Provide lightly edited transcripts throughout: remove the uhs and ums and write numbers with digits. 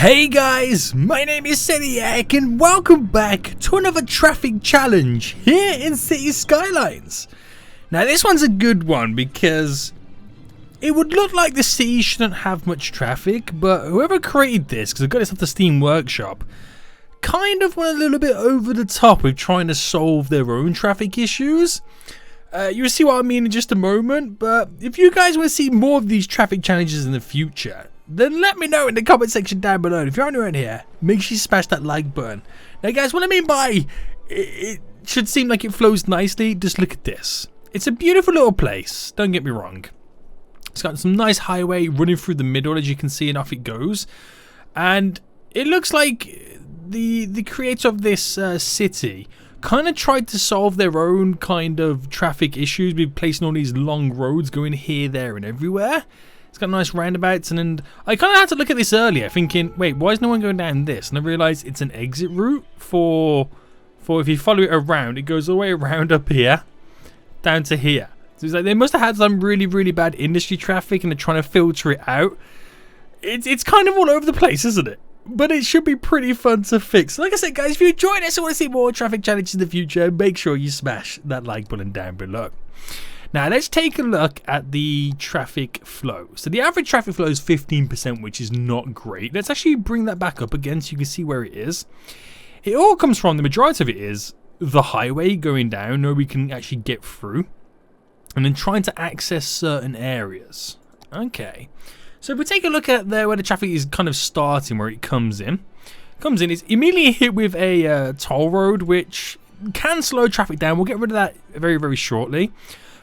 Hey guys, my name is Seniac and welcome back to another traffic challenge here in City Skylines. Now this one's a good one because it would look like the city shouldn't have much traffic, but whoever created this, because I got this off the Steam Workshop, kind of went a little bit over the top with trying to solve their own traffic issues. You'll see what I mean in just a moment, but if you guys want to see more of these traffic challenges in the future, then let me know in the comment section down below. If you're new around here, make sure you smash that like button. Now guys, what I mean by it should seem like it flows nicely, just look at this. It's a beautiful little place, don't get me wrong. It's got some nice highway running through the middle, as you can see, and off it goes. And it looks like the creator of this city kind of tried to solve their own kind of traffic issues with placing all these long roads going here, there, and everywhere. It's got nice roundabouts, and I kind of had to look at this earlier thinking, wait, why is no one going down this? And I realised it's an exit route for if you follow it around, it goes all the way around up here, down to here. So it's like they must have had some really, really bad industry traffic and they're trying to filter it out. It's kind of all over the place, isn't it? But it should be pretty fun to fix. Like I said, guys, if you enjoyed this and want to see more traffic challenges in the future, make sure you smash that like button down below. Now, let's take a look at the traffic flow. So the average traffic flow is 15%, which is not great. Let's actually bring that back up again so you can see where it is. It all comes from, the majority of it is the highway going down, where we can actually get through, and then trying to access certain areas. Okay. So if we take a look at there where the traffic is kind of starting, where it comes in. It's immediately hit with a toll road, which can slow traffic down. We'll get rid of that very, very shortly.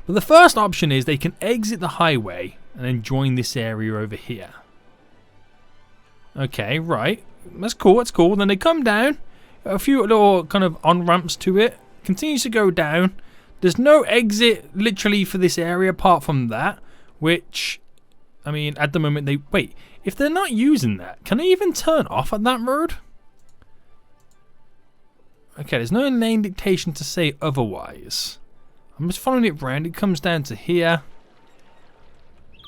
But the first option is they can exit the highway and then join this area over here. Okay, right. That's cool, that's cool. Then they come down. A few little kind of on-ramps to it. Continues to go down. There's no exit literally for this area apart from that. Which, I mean, at the moment they... Wait, if they're not using that, can they even turn off at that road? Okay, there's no lane dictation to say otherwise. I'm just following it round. It comes down to here.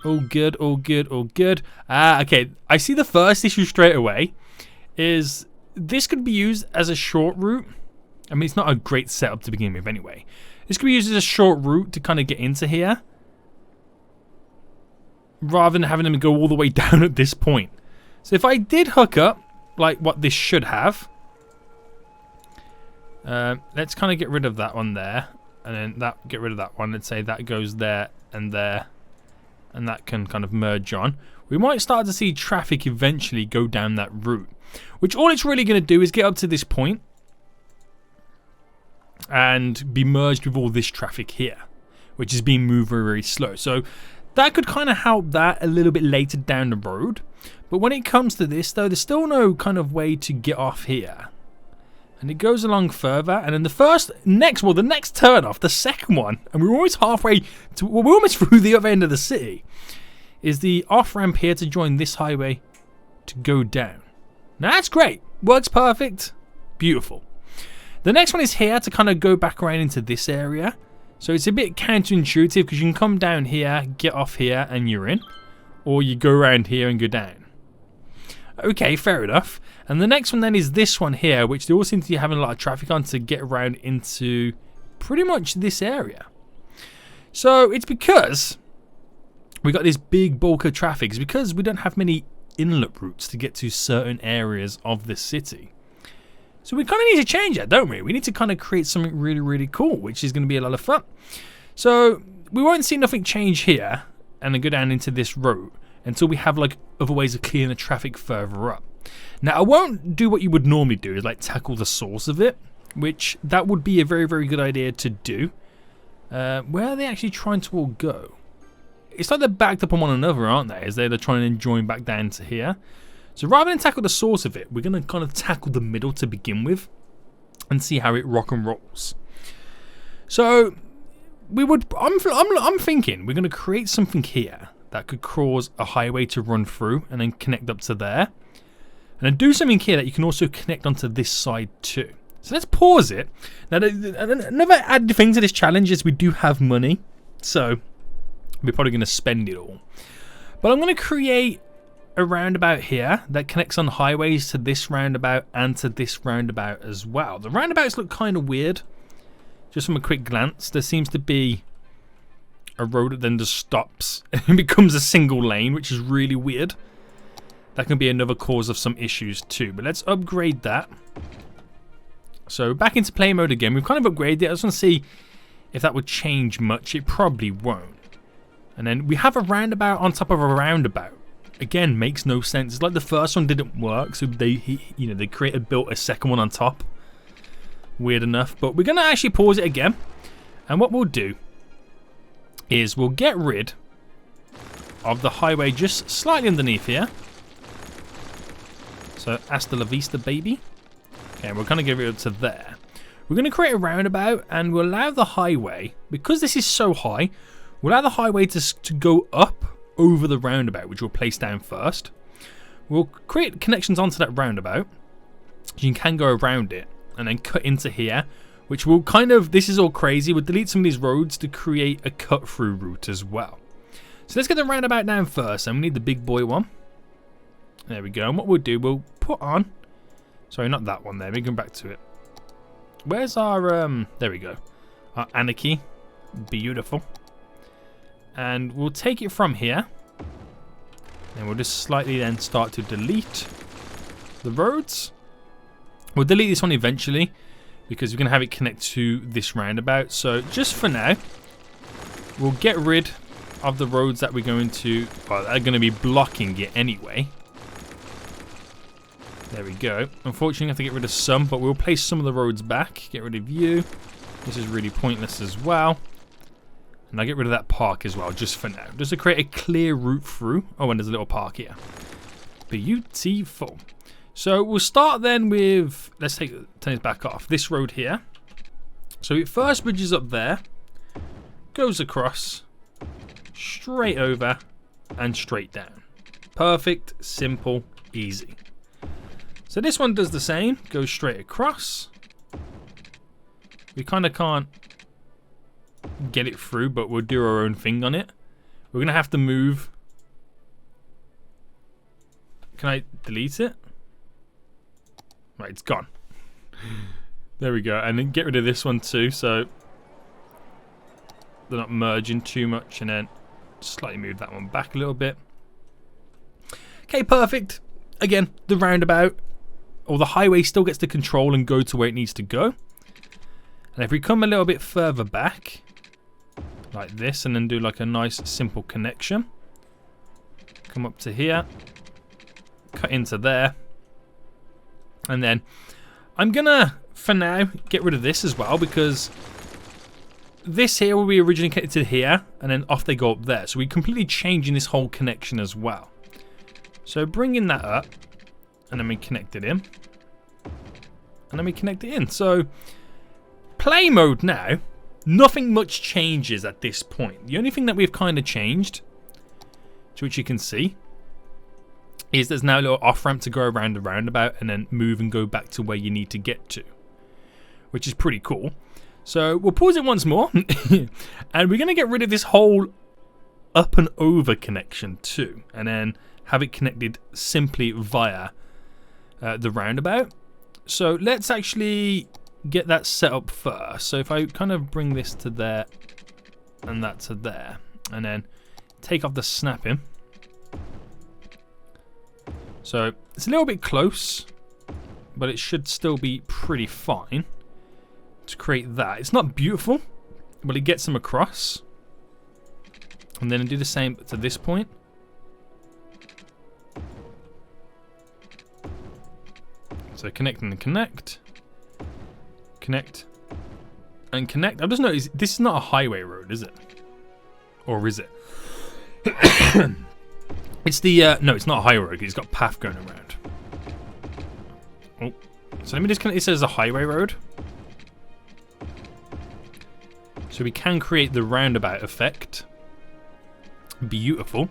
All good, all good, all good. Okay. I see the first issue straight away. Is this could be used as a short route. I mean, it's not a great setup to begin with anyway. This could be used as a short route to kind of get into here, rather than having them go all the way down at this point. So if I did hook up, like what this should have. Let's kind of get rid of that one there. And then that, get rid of that one. Let's say that goes there, and that can kind of merge on. We might start to see traffic eventually go down that route, which all it's really going to do is get up to this point and be merged with all this traffic here, which is being moved very, very slow. So that could kind of help that a little bit later down the road. But when it comes to this, though, there's still no kind of way to get off here. And it goes along further, and then the next turn off, the second one, and we're almost halfway to, well, we're almost through the other end of the city, is the off ramp here to join this highway to go down. Now that's great, works perfect, beautiful. The next one is here to kind of go back around into this area. So it's a bit counterintuitive because you can come down here, get off here, and you're in, or you go around here and go down. Okay, fair enough. And the next one then is this one here, which they all seem to be having a lot of traffic on to get around into pretty much this area. So it's because we got this big bulk of traffic. It's because we don't have many inlet routes to get to certain areas of the city. So we kind of need to change that, don't we? We need to kind of create something really, really cool, which is going to be a lot of fun. So we won't see nothing change here and then go down into this road until we have like other ways of clearing the traffic further up. Now I won't do what you would normally do, is like tackle the source of it, which that would be a very, very good idea to do. Where are they actually trying to all go? It's like they're backed up on one another, aren't they? As they're trying to join back down to here. So rather than tackle the source of it, we're going to kind of tackle the middle to begin with and see how it rock and rolls. So I'm thinking we're going to create something here that could cause a highway to run through and then connect up to there. And then do something here that you can also connect onto this side too. So let's pause it. Now, another added thing to this challenge is we do have money. So we're probably going to spend it all. But I'm going to create a roundabout here that connects on highways to this roundabout and to this roundabout as well. The roundabouts look kind of weird. Just from a quick glance, there seems to be a road that then just stops and becomes a single lane, which is really weird. That can be another cause of some issues too. But let's upgrade that. So back into play mode again. We've kind of upgraded it. I just want to see if that would change much. It probably won't. And then we have a roundabout on top of a roundabout. Again, makes no sense. It's like the first one didn't work, so they built a second one on top. Weird enough, but we're gonna actually pause it again. And what we'll do is we'll get rid of the highway just slightly underneath here. So hasta la vista, baby. Okay, we're gonna get rid of it to there. We're gonna create a roundabout, and we'll allow the highway, because this is so high, we'll allow the highway to go up over the roundabout, which we'll place down first. We'll create connections onto that roundabout. You can go around it and then cut into here, which will kind of, this is all crazy. We'll delete some of these roads to create a cut through route as well. So let's get the roundabout down first, and we need the big boy one. There we go. And what we'll do, we'll put on, sorry, not that one there, we can go back to it. Where's our, there we go, our anarchy. Beautiful. And we'll take it from here, and we'll just slightly then start to delete the roads. We'll delete this one eventually because we're going to have it connect to this roundabout. So just for now, we'll get rid of the roads that we're going to, well, they're going to be blocking it anyway. There we go. Unfortunately, I have to get rid of some, but we'll place some of the roads back. Get rid of you. This is really pointless as well. And I'll get rid of that park as well, just for now. Just to create a clear route through. Oh, and there's a little park here. Beautiful. So we'll start then with, let's turn it back off. This road here. So it first bridges up there. Goes across. Straight over. And straight down. Perfect, simple, easy. So this one does the same. Goes straight across. We kind of can't get it through, but we'll do our own thing on it. We're gonna have to move. Can I delete it? Right, it's gone. There we go. And then get rid of this one too, so they're not merging too much, and then slightly move that one back a little bit. Okay, perfect. Again, the roundabout or the highway still gets to control and go to where it needs to go. And if we come a little bit further back like this, and then do like a nice simple connection, come up to here, cut into there, and then I'm gonna for now get rid of this as well, because this here will be originally connected to here, and then off they go up there, so we're completely changing this whole connection as well. So bringing that up, and then we connect it in, and then we connect it in. So play mode now, nothing much changes at this point. The only thing that we've kind of changed, to which you can see, is there's now a little off ramp to go around the roundabout and then move and go back to where you need to get to, which is pretty cool. So we'll pause it once more, and we're going to get rid of this whole up and over connection too, and then have it connected simply via the roundabout. So let's actually get that set up first. So if I kind of bring this to there and that to there, and then take off the snapping. So it's a little bit close, but it should still be pretty fine to create that. It's not beautiful, but it gets them across. And then do the same to this point. So connect and connect. Connect and connect. I've just noticed this is not a highway road, is it? Or is it? It's the no, it's not a highway road. It's got path going around. Oh, so let me just connect. It says a highway road, so we can create the roundabout effect. Beautiful.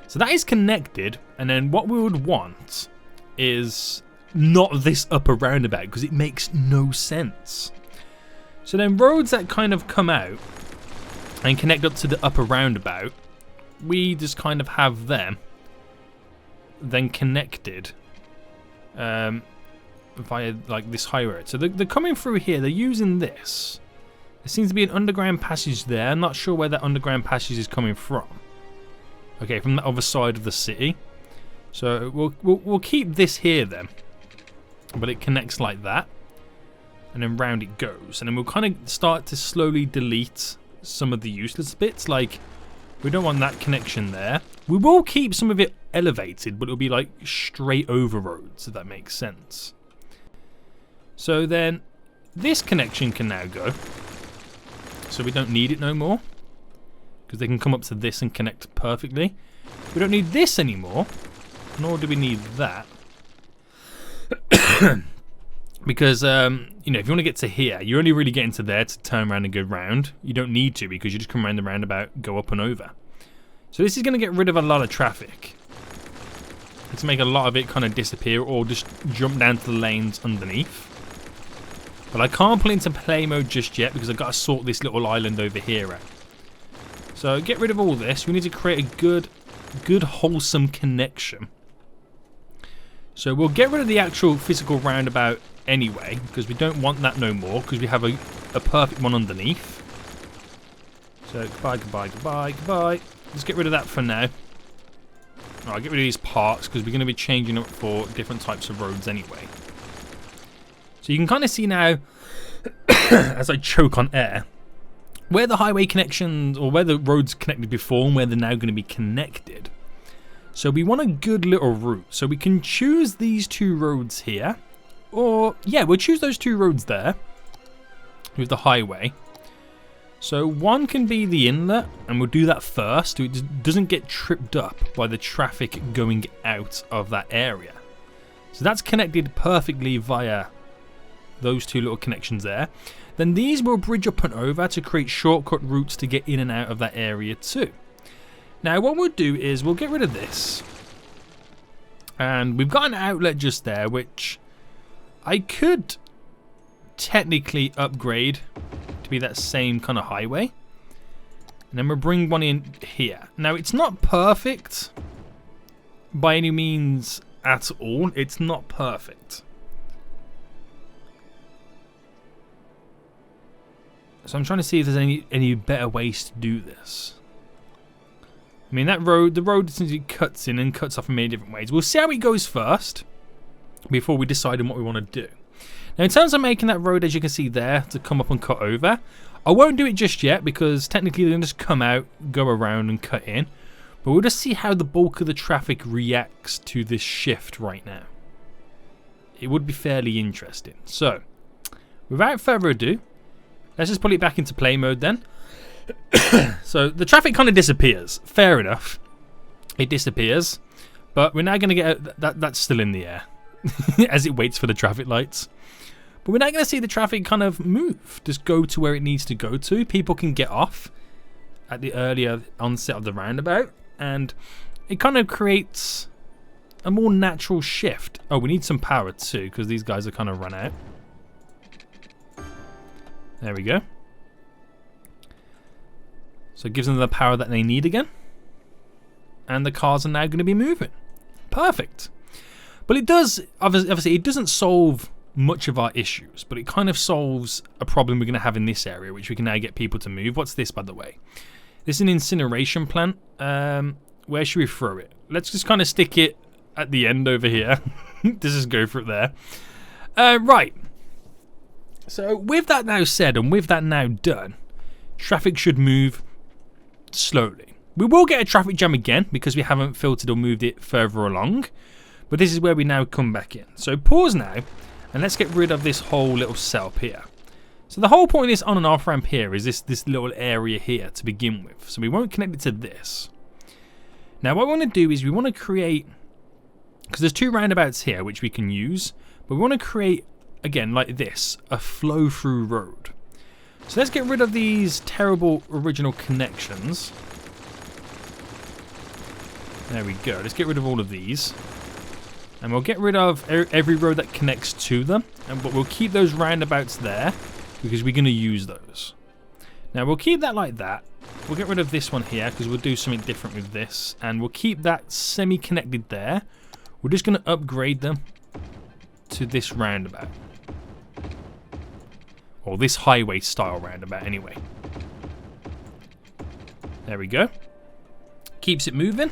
So that is connected, and then what we would want is not this upper roundabout, because it makes no sense. So then roads that kind of come out and connect up to the upper roundabout, we just kind of have them then connected via like this high road. So they're coming through here. They're using this. There seems to be an underground passage there. I'm not sure where that underground passage is coming from. Okay, from the other side of the city. So we'll keep this here then, but it connects like that, and then round it goes, and then we'll kind of start to slowly delete some of the useless bits. Like, we don't want that connection there. We will keep some of it elevated, but it'll be like straight over roads, if that makes sense. So then this connection can now go, so we don't need it no more, because they can come up to this and connect perfectly. We don't need this anymore, nor do we need that. Because, you know, if you want to get to here, you're only really getting to there to turn around and go round. You don't need to, because you just come around the roundabout, go up and over. So this is going to get rid of a lot of traffic. Let's make a lot of it kind of disappear, or just jump down to the lanes underneath. But I can't put it into play mode just yet, because I've got to sort this little island over here out. So get rid of all this. We need to create a good wholesome connection. So we'll get rid of the actual physical roundabout anyway, because we don't want that no more, because we have a perfect one underneath. So goodbye, goodbye, goodbye, goodbye. Let's get rid of that for now. Alright, get rid of these parts, because we're going to be changing up for different types of roads anyway. So you can kind of see now, as I choke on air, where the highway connections, or where the roads connected before, and where they're now going to be connected. So we want a good little route. So we can choose these two roads here. Or, yeah, we'll choose those two roads there with the highway. So one can be the inlet, and we'll do that first, so it doesn't get tripped up by the traffic going out of that area. So that's connected perfectly via those two little connections there. Then these will bridge up and over to create shortcut routes to get in and out of that area too. Now what we'll do is we'll get rid of this, and we've got an outlet just there which I could technically upgrade to be that same kind of highway, and then we'll bring one in here. Now it's not perfect by any means at all. It's not perfect. So I'm trying to see if there's any better ways to do this. I mean, that road, the road essentially cuts in and cuts off in many different ways. We'll see how it goes first before we decide on what we want to do. Now, in terms of making that road, as you can see there, to come up and cut over, I won't do it just yet, because technically they're going to just come out, go around and cut in. But we'll just see how the bulk of the traffic reacts to this shift right now. It would be fairly interesting. So, without further ado, let's just put it back into play mode then. So the traffic kind of disappears. Fair enough. It disappears. But we're now going to get that's still in the air as it waits for the traffic lights. But we're now going to see the traffic kind of move. Just go to where it needs to go to. People can get off at the earlier onset of the roundabout. And it kind of creates a more natural shift. Oh, we need some power too, because these guys are kind of run out. There we go. So it gives them the power that they need again. And the cars are now going to be moving. Perfect. But it does, obviously it doesn't solve much of our issues, but it kind of solves a problem we're going to have in this area, which we can now get people to move. What's this, by the way? This is an incineration plant. Where should we throw it? Let's just kind of stick it at the end over here. Let's just go for it there. Right. So with that now said, and with that now done, traffic should move slowly. We will get a traffic jam again because we haven't filtered or moved it further along, but this is where we now come back in. So pause now, and let's get rid of this whole little setup here. So the whole point of this on and off ramp here is this little area here to begin with. So we won't connect it to this. Now what we want to do is we want to create, because there's two roundabouts here which we can use, but we want to create, again like this, a flow through road. So let's get rid of these terrible original connections. There we go. Let's get rid of all of these. And we'll get rid of every road that connects to them. But we'll keep those roundabouts there because we're going to use those. Now we'll keep that like that. We'll get rid of this one here because we'll do something different with this. And we'll keep that semi-connected there. we're just going to upgrade them to this roundabout. Or this highway style roundabout anyway. There we go. Keeps it moving.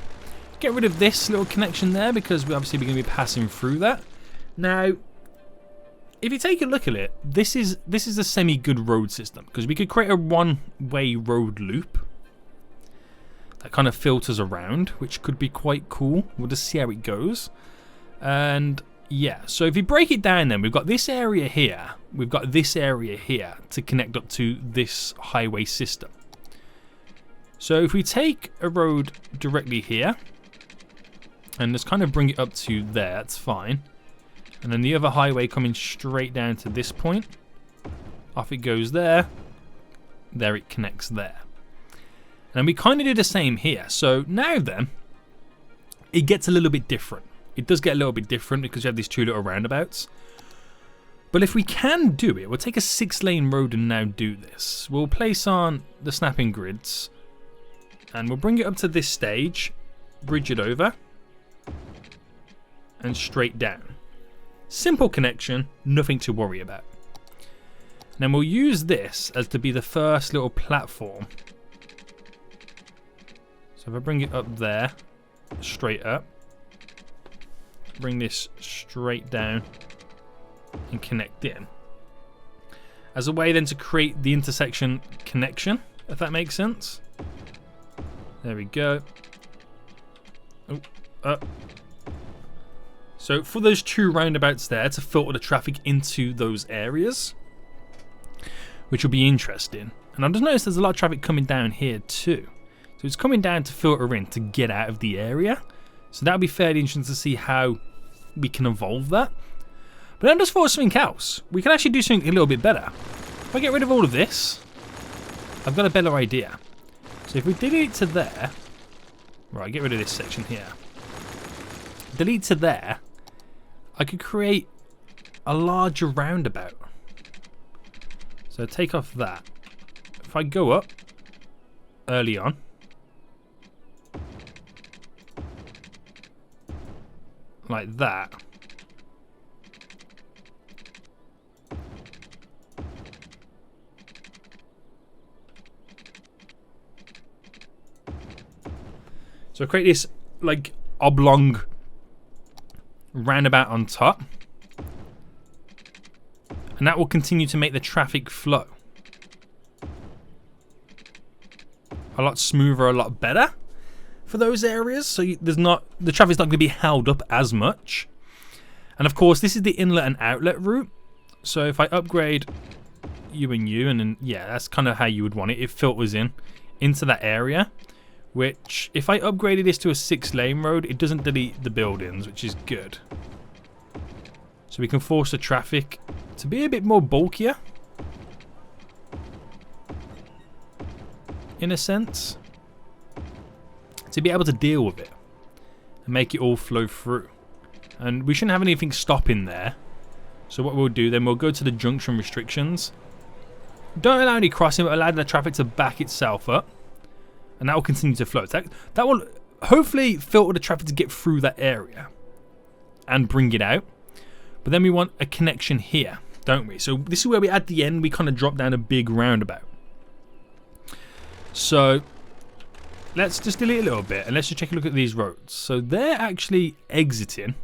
Get rid of this little connection there because we're obviously going to be passing through that. Now, if you take a look at it, this is a semi-good road system because we could create a one-way road loop that kind of filters around, which could be quite cool. We'll just see how it goes. And yeah, so if you break it down then, we've got this area here, we've got this area here to connect up to this highway system. So if we take a road directly here and just kind of bring it up to there, that's fine. And then the other highway coming straight down to this point. Off it goes there. There it connects there. And we kind of do the same here. So now then, it gets a little bit different. It does get a little bit different because you have these two little roundabouts. But if we can do it, we'll take a 6-lane road and now do this. We'll place on the snapping grids. And we'll bring it up to this stage. Bridge it over. And straight down. Simple connection, nothing to worry about. Then we'll use this as to be the first little platform. So if I bring it up there, straight up. Bring this straight down and connect in. As a way then to create the intersection connection, if that makes sense. There we go. Oh, up. So for those two roundabouts there to filter the traffic into those areas, which will be interesting. And I've just noticed there's a lot of traffic coming down here too. So it's coming down to filter in to get out of the area. So that'll be fairly interesting to see how we can evolve that. But then just for something else, we can actually do something a little bit better. If I get rid of all of this, I've got a better idea. So if we delete to there, right, get rid of this section here. Delete to there, I could create a larger roundabout. So take off that. If I go up early on, like that. So create this like oblong roundabout on top. And that will continue to make the traffic flow a lot smoother, a lot better for those areas. So the traffic's not going to be held up as much. And of course, this is the inlet and outlet route. So if I upgrade you and you, and then yeah, that's kind of how you would want it. It filters in into that area. Which, if I upgraded this to a 6-lane road, it doesn't delete the buildings, which is good. So we can force the traffic to be a bit more bulkier. In a sense. To be able to deal with it. And make it all flow through. And we shouldn't have anything stopping there. So what we'll do then, we'll go to the junction restrictions. Don't allow any crossing, but allow the traffic to back itself up. And that will continue to flow. That will hopefully filter the traffic to get through that area. And bring it out. But then we want a connection here, don't we? So this is where we, at the end, we kind of drop down a big roundabout. So let's just delete a little bit. And let's just take a look at these roads. So they're actually exiting.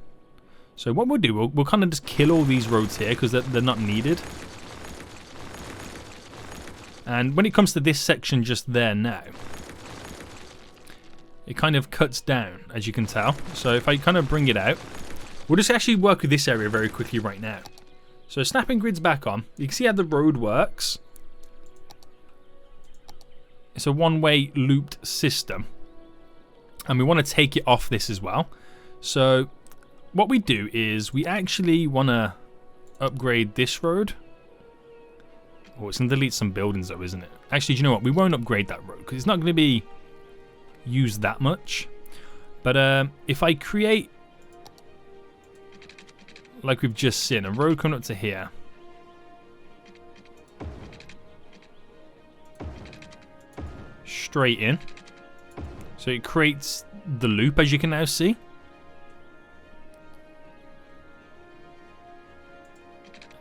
So what we'll do, we'll kind of just kill all these roads here because they're not needed. And when it comes to this section just there now, it kind of cuts down, as you can tell. So if I kind of bring it out, we'll just actually work with this area very quickly right now. So snapping grids back on. You can see how the road works. It's a one-way looped system. And we want to take it off this as well. So what we do is we actually want to upgrade this road. Oh, it's going to delete some buildings though, isn't it? Actually, do you know what? We won't upgrade that road because it's not going to be used that much. But if I create, like we've just seen, a road coming up to here. Straight in. So it creates the loop, as you can now see.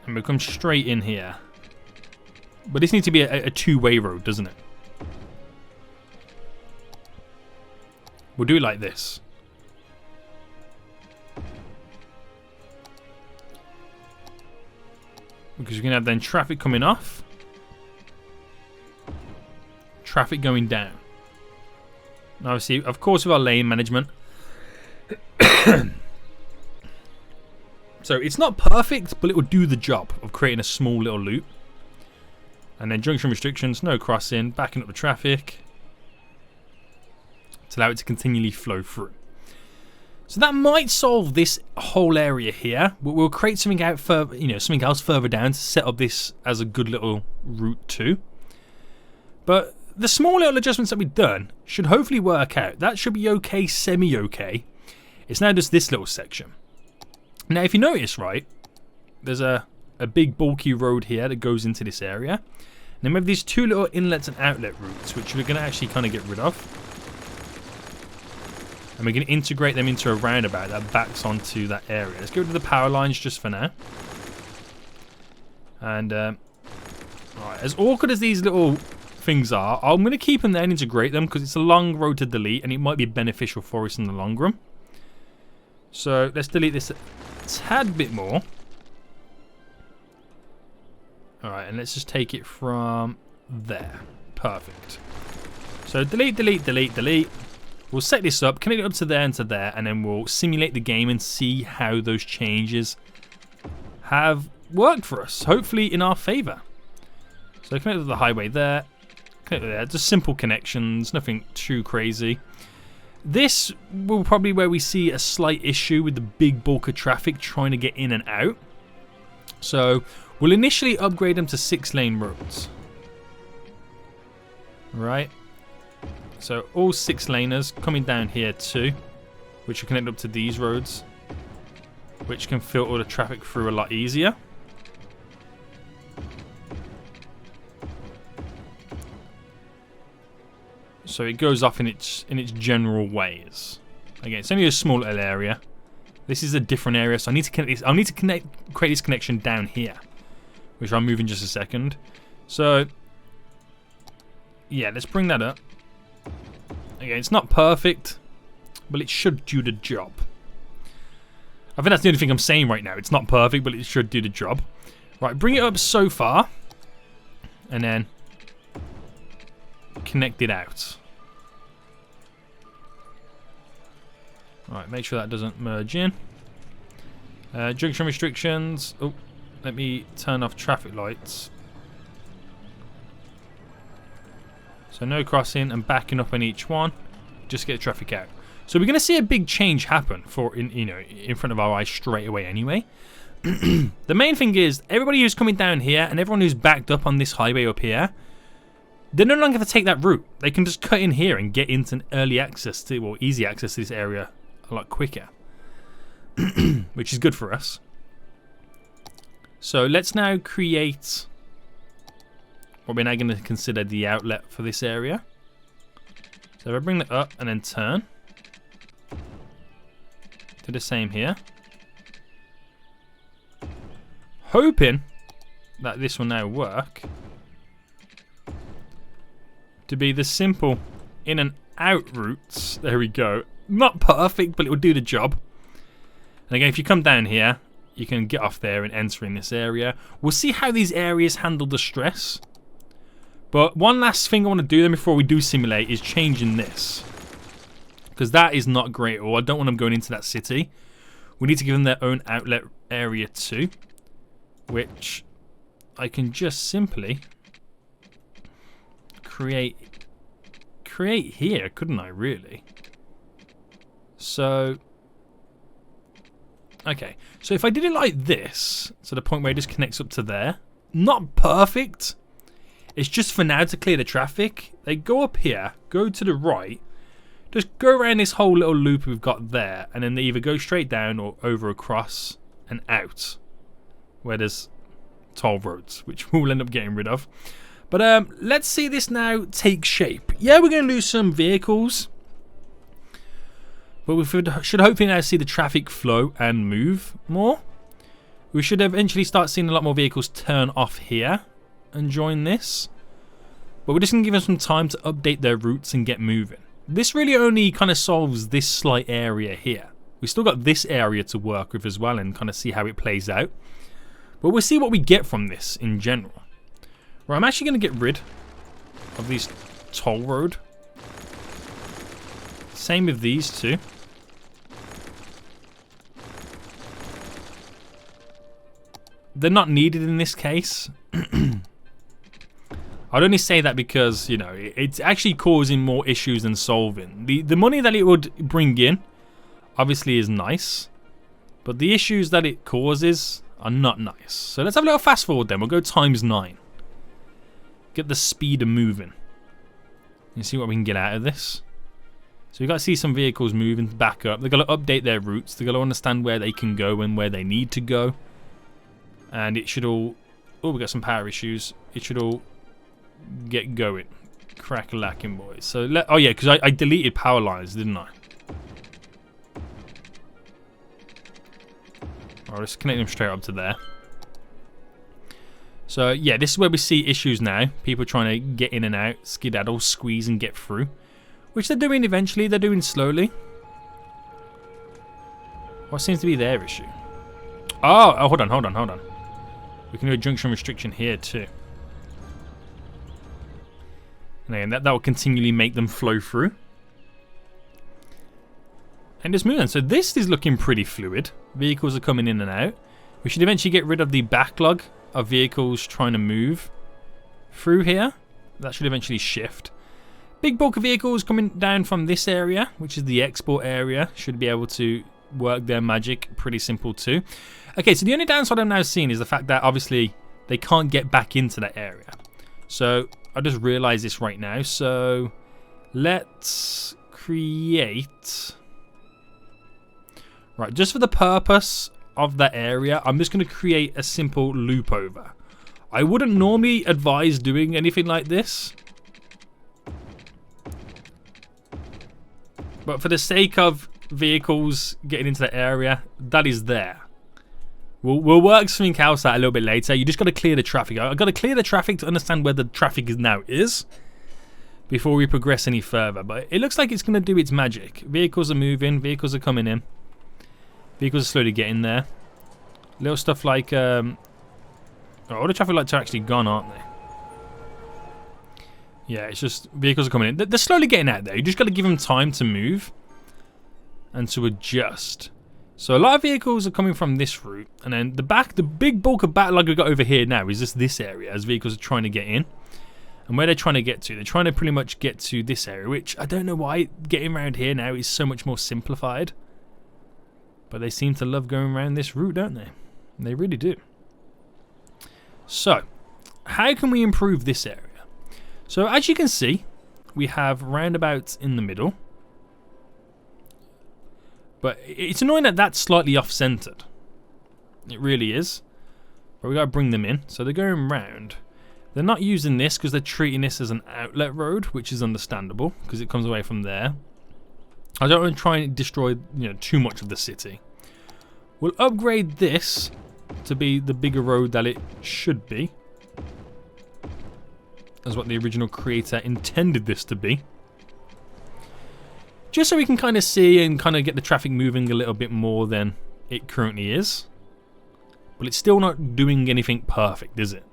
And we'll come straight in here. But this needs to be a two-way road, doesn't it? We'll do it like this. Because you're going to have then traffic coming off. Traffic going down. And obviously, of course, with our lane management. So it's not perfect, but it will do the job of creating a small little loop. And then junction restrictions, no crossing, backing up the traffic. To allow it to continually flow through. So that might solve this whole area here. We'll create something out further, something else further down to set up this as a good little route too. But the small little adjustments that we've done should hopefully work out. That should be okay, semi-okay. It's now just this little section. Now, if you notice, right, there's a big bulky road here that goes into this area. And then we have these two little inlets and outlet routes, which we're going to actually kind of get rid of. And we're going to integrate them into a roundabout that backs onto that area. Let's go to the power lines just for now. And, alright, as awkward as these little things are, I'm going to keep them there and integrate them because it's a long road to delete and it might be beneficial for us in the long run. So, let's delete this a tad bit more. Alright, and let's just take it from there. Perfect. So, delete, delete, delete, delete. We'll set this up, connect it up to there and to there, and then we'll simulate the game and see how those changes have worked for us, hopefully in our favour. So connect to the highway there, connect there, just simple connections, nothing too crazy. This will probably be where we see a slight issue with the big bulk of traffic trying to get in and out. So we'll initially upgrade them to 6-lane roads. Right. So all 6-laners coming down here too, which will connect up to these roads, which can filter the traffic through a lot easier. So it goes off in its general ways. Again, it's only a small little area. This is a different area, so I need to connect this. I need to create this connection down here, which I'll move in just a second. So yeah, let's bring that up. Again, it's not perfect, but it should do the job. I think that's the only thing I'm saying right now. It's not perfect, but it should do the job. Right, bring it up so far, and then connect it out. Right, make sure that doesn't merge in. Junction restrictions. Oh, let me turn off traffic lights. So no crossing and backing up on each one. Just get traffic out. So we're going to see a big change happen in front of our eyes straight away anyway. The main thing is everybody who's coming down here and everyone who's backed up on this highway up here, they're no longer going to take that route. They can just cut in here and get into an early access to, or easy access to this area a lot quicker. Which is good for us. So let's now create what we're now going to consider the outlet for this area. So if I bring that up and then turn. Do the same here. Hoping that this will now work. To be the simple in and out routes. There we go. Not perfect, but it will do the job. And again, if you come down here, you can get off there and enter in this area. We'll see how these areas handle the stress. But one last thing I want to do then before we do simulate is changing this. Because that is not great at all. I don't want them going into that city. We need to give them their own outlet area too. Which I can just simply create here, couldn't I really? So, okay. So if I did it like this, to the point where it just connects up to there. Not perfect. It's just for now to clear the traffic. They go up here, go to the right, just go around this whole little loop we've got there, and then they either go straight down or over across and out, where there's toll roads, which we'll end up getting rid of. But let's see this now take shape. Yeah, we're going to lose some vehicles, but we should hopefully now see the traffic flow and move more. We should eventually start seeing a lot more vehicles turn off here and join this. But we're just going to give them some time to update their routes and get moving. This really only kind of solves this slight area here. We've still got this area to work with as well and kind of see how it plays out. But we'll see what we get from this in general. Right, I'm actually going to get rid of these toll road. Same with these two. They're not needed in this case. I'd only say that because, you know, it's actually causing more issues than solving. The money that it would bring in, obviously, is nice. But the issues that it causes are not nice. So let's have a little fast forward then. We'll go ×9. Get the speed of moving. And see what we can get out of this. So we've got to see some vehicles moving back up. They've got to update their routes. They've got to understand where they can go and where they need to go. And it should all... Oh, we've got some power issues. It should all get going. Crack-a-lacking, boys. So oh yeah, because I deleted power lines, didn't I? Alright, let's connect them straight up to there. So yeah, this is where we see issues now. People trying to get in and out, skedaddle, squeeze and get through. Which they're doing eventually, they're doing slowly. What seems to be their issue? Oh, hold on. We can do a junction restriction here too. And that will continually make them flow through. And just move on. So this is looking pretty fluid. Vehicles are coming in and out. We should eventually get rid of the backlog of vehicles trying to move through here. That should eventually shift. Big bulk of vehicles coming down from this area, which is the export area, should be able to work their magic. Pretty simple too. Okay, so the only downside I'm now seeing is the fact that obviously they can't get back into that area. So I just realized this right now. So let's create... Right, just for the purpose of that area, I'm just going to create a simple loop over. I wouldn't normally advise doing anything like this. But for the sake of vehicles getting into the area, that is there. We'll work something else out a little bit later. You just got to clear the traffic. I've got to clear the traffic to understand where the traffic is before we progress any further. But it looks like it's going to do its magic. Vehicles are moving. Vehicles are coming in. Vehicles are slowly getting there. Little stuff like... all the traffic lights are actually gone, aren't they? Yeah, it's just vehicles are coming in. They're slowly getting out there. You just got to give them time to move and to adjust. So a lot of vehicles are coming from this route, and then the big bulk of backlog we've got over here now is just this area as vehicles are trying to get in. And where they're trying to get to, they're trying to pretty much get to this area, which I don't know why getting around here now is so much more simplified. But they seem to love going around this route, don't they? They really do. So, how can we improve this area? So as you can see, we have roundabouts in the middle. But it's annoying that that's slightly off-centered. It really is. But we got to bring them in. So they're going round. They're not using this because they're treating this as an outlet road, which is understandable because it comes away from there. I don't want to try and destroy, too much of the city. We'll upgrade this to be the bigger road that it should be. That's what the original creator intended this to be. Just so we can kind of see and kind of get the traffic moving a little bit more than it currently is. But it's still not doing anything perfect, is it?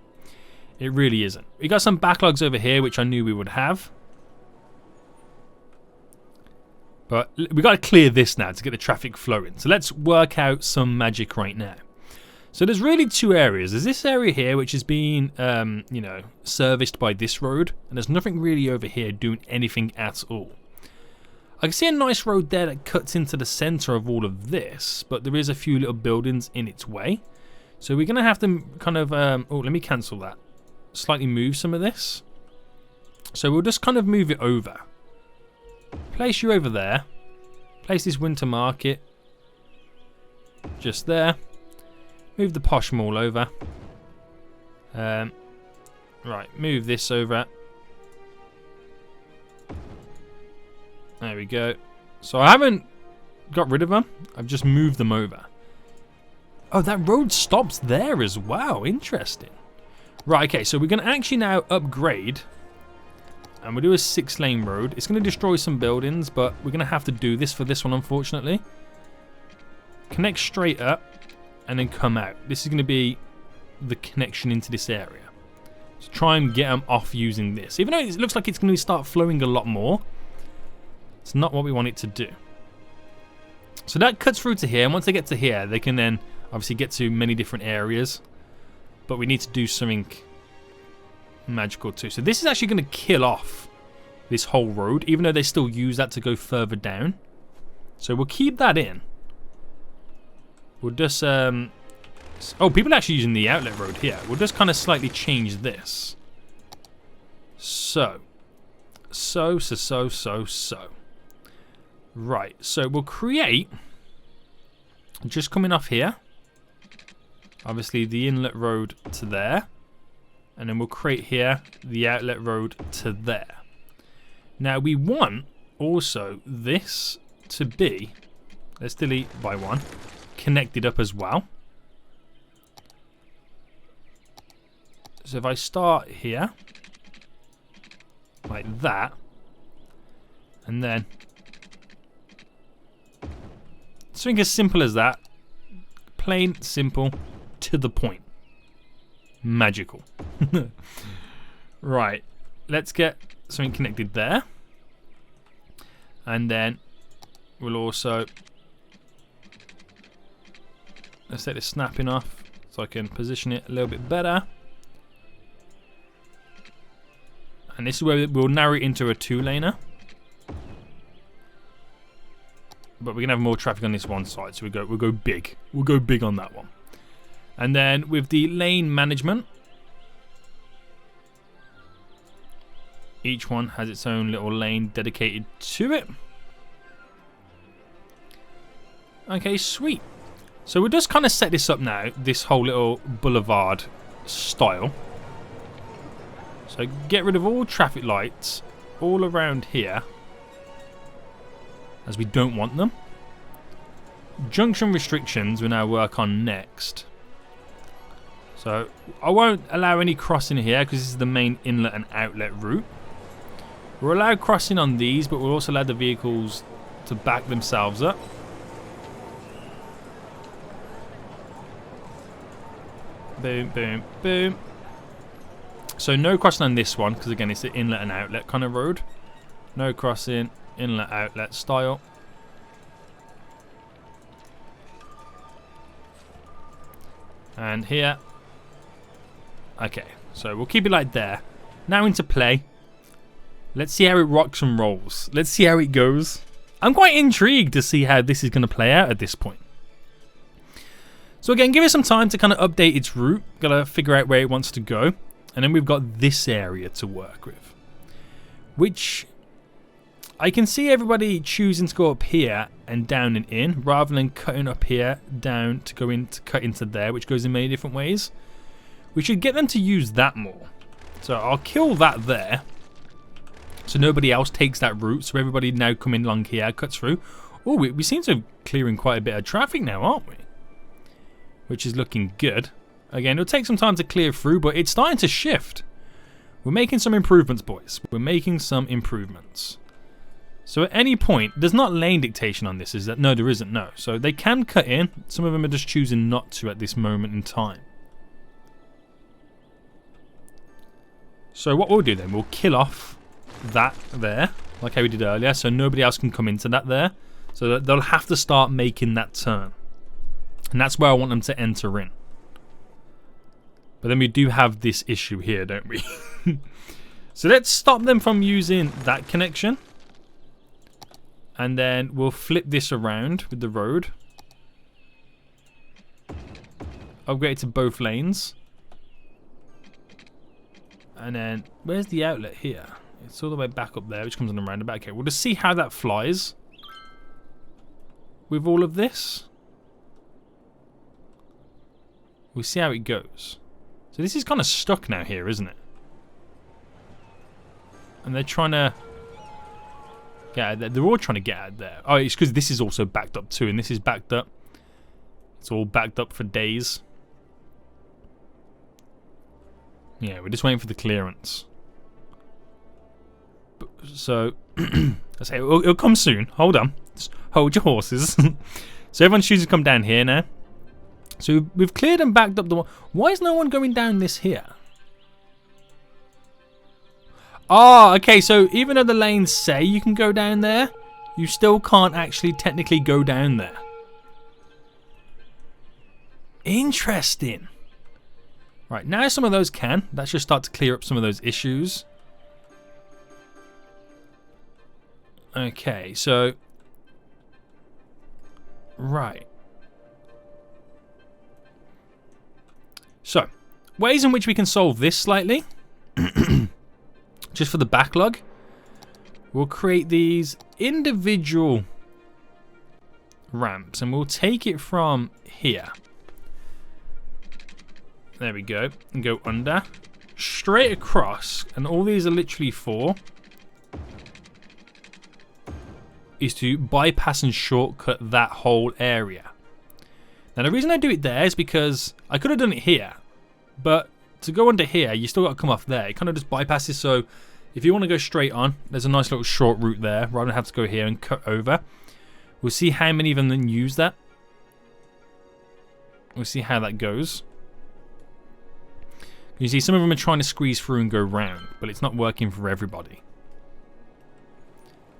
It really isn't. We got some backlogs over here, which I knew we would have. But we got to clear this now to get the traffic flowing. So let's work out some magic right now. So there's really two areas. There's this area here, which is being, serviced by this road. And there's nothing really over here doing anything at all. I can see a nice road there that cuts into the center of all of this. But there is a few little buildings in its way. So we're going to have to kind of... let me cancel that. Slightly move some of this. So we'll just kind of move it over. Place you over there. Place this winter market. Just there. Move the posh mall over. Right, move this over. There we go. So I haven't got rid of them. I've just moved them over. Oh, that road stops there as well. Interesting. Right, okay, so we're going to actually now upgrade. And we'll do a 6-lane road. It's going to destroy some buildings, but we're going to have to do this for this one, unfortunately. Connect straight up and then come out. This is going to be the connection into this area. So try and get them off using this. Even though it looks like it's going to start flowing a lot more, it's not what we want it to do. So that cuts through to here, and once they get to here, they can then obviously get to many different areas. But we need to do something magical too. So this is actually going to kill off this whole road, even though they still use that to go further down. So we'll keep that in. We'll just oh, people are actually using the outlet road here. We'll just kind of slightly change this. So. Right, so we'll create, just coming off here, obviously the inlet road to there, and then we'll create here the outlet road to there. Now we want also this to be, let's delete by one, connected up as well. So if I start here, like that, and then something as simple as that, plain, simple, to the point. Magical. Right, let's get something connected there. And then we'll also, let's take this snapping off so I can position it a little bit better. And this is where we'll narrow it into a 2-laner. But we're gonna have more traffic on this one side, so we'll go big. We'll go big on that one. And then with the lane management, each one has its own little lane dedicated to it. Okay, sweet. So we'll just kind of set this up now, this whole little boulevard style. So get rid of all traffic lights all around here, as we don't want them. Junction restrictions we'll now work on next. So I won't allow any crossing here because this is the main inlet and outlet route. We'll allow crossing on these, but we'll also allow the vehicles to back themselves up. Boom, boom, boom. So no crossing on this one because again it's the inlet and outlet kind of road. No crossing, inlet outlet style. And here. Okay, so we'll keep it like there. Now into play. Let's see how it rocks and rolls. Let's see how it goes. I'm quite intrigued to see how this is going to play out at this point. So again, give it some time to kind of update its route. Got to figure out where it wants to go. And then we've got this area to work with. Which I can see everybody choosing to go up here and down and in, rather than cutting up here, down to go in to cut into there, which goes in many different ways. We should get them to use that more. So I'll kill that there. So nobody else takes that route. So everybody now coming along here cuts through. Oh, we seem to be clearing quite a bit of traffic now, aren't we? Which is looking good. Again, it'll take some time to clear through, but it's starting to shift. We're making some improvements, boys. We're making some improvements. So at any point, there's not lane dictation on this, is that? No, there isn't, no. So they can cut in. Some of them are just choosing not to at this moment in time. So what we'll do then, we'll kill off that there, like how we did earlier, so nobody else can come into that there. So that they'll have to start making that turn. And that's where I want them to enter in. But then we do have this issue here, don't we? So let's stop them from using that connection. And then we'll flip this around with the road. Upgrade it to both lanes. And then, where's the outlet here? It's all the way back up there, which comes on the roundabout. Okay, we'll just see how that flies with all of this. We'll see how it goes. So this is kind of stuck now here, isn't it? And they're trying to get out there. They're all trying to get out there. Oh, it's because this is also backed up too, and this is backed up. It's all backed up for days. Yeah, we're just waiting for the clearance. So, I say it'll come soon. Hold on. Just hold your horses. So everyone's choosing to come down here now. So we've cleared and backed up the... Why is no one going down this here? Ah, okay, so even though the lanes say you can go down there, you still can't actually technically go down there. Interesting. Right, now some of those can. That should start to clear up some of those issues. Okay, so... Right. So, ways in which we can solve this slightly. Just for the backlog. We'll create these individual ramps. And we'll take it from here. There we go. And go under. Straight across. And all these are literally for... is to bypass and shortcut that whole area. Now the reason I do it there is because I could have done it here, but to go under here you still got to come off there. It kind of just bypasses, so if you want to go straight on, there's a nice little short route there rather than have to go here and cut over. We'll see how many of them then use that. We'll see how that goes. You see some of them are trying to squeeze through and go round, but it's not working for everybody.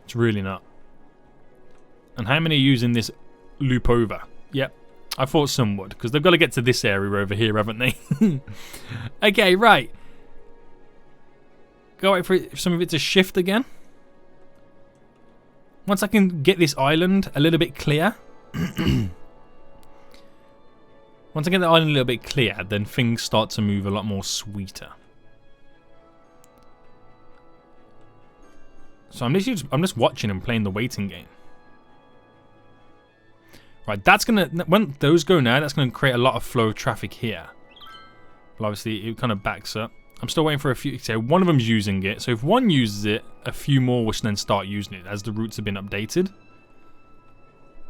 It's really not. And how many are using this loop over? Yep, I thought some would, because they've got to get to this area over here, haven't they? Okay, right. Go wait for some of it to shift again. Once I can get this island a little bit clear. Once I get the island a little bit clear, then things start to move a lot more sweeter. So I'm just watching and playing the waiting game. Right, that's gonna, when those go now, that's gonna create a lot of flow of traffic here. But obviously it kind of backs up. I'm still waiting for a few, so one of them's using it. So if one uses it, a few more will then start using it as the routes have been updated.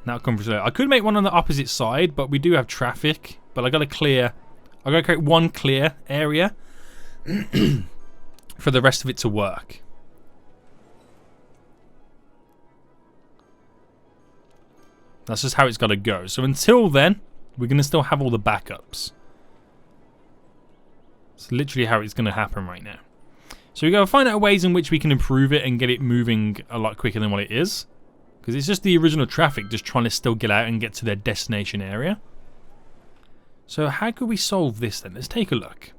Now it comes through. I could make one on the opposite side, but we do have traffic. But I gotta create one clear area for the rest of it to work. That's just how it's got to go. So until then, we're going to still have all the backups. It's literally how it's going to happen right now. So we got to find out ways in which we can improve it and get it moving a lot quicker than what it is. Because it's just the original traffic just trying to still get out and get to their destination area. So how could we solve this then? Let's take a look.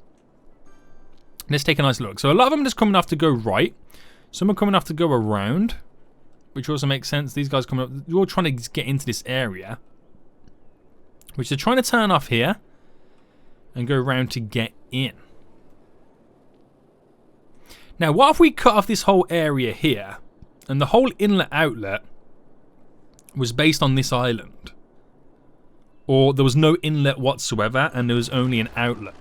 Let's take a nice look. So a lot of them are just coming off to go right. Some are coming off to go around. Which also makes sense. These guys coming up, you're all trying to get into this area. Which they're trying to turn off here. And go around to get in. Now, what if we cut off this whole area here? And the whole inlet outlet was based on this island. Or there was no inlet whatsoever and there was only an outlet.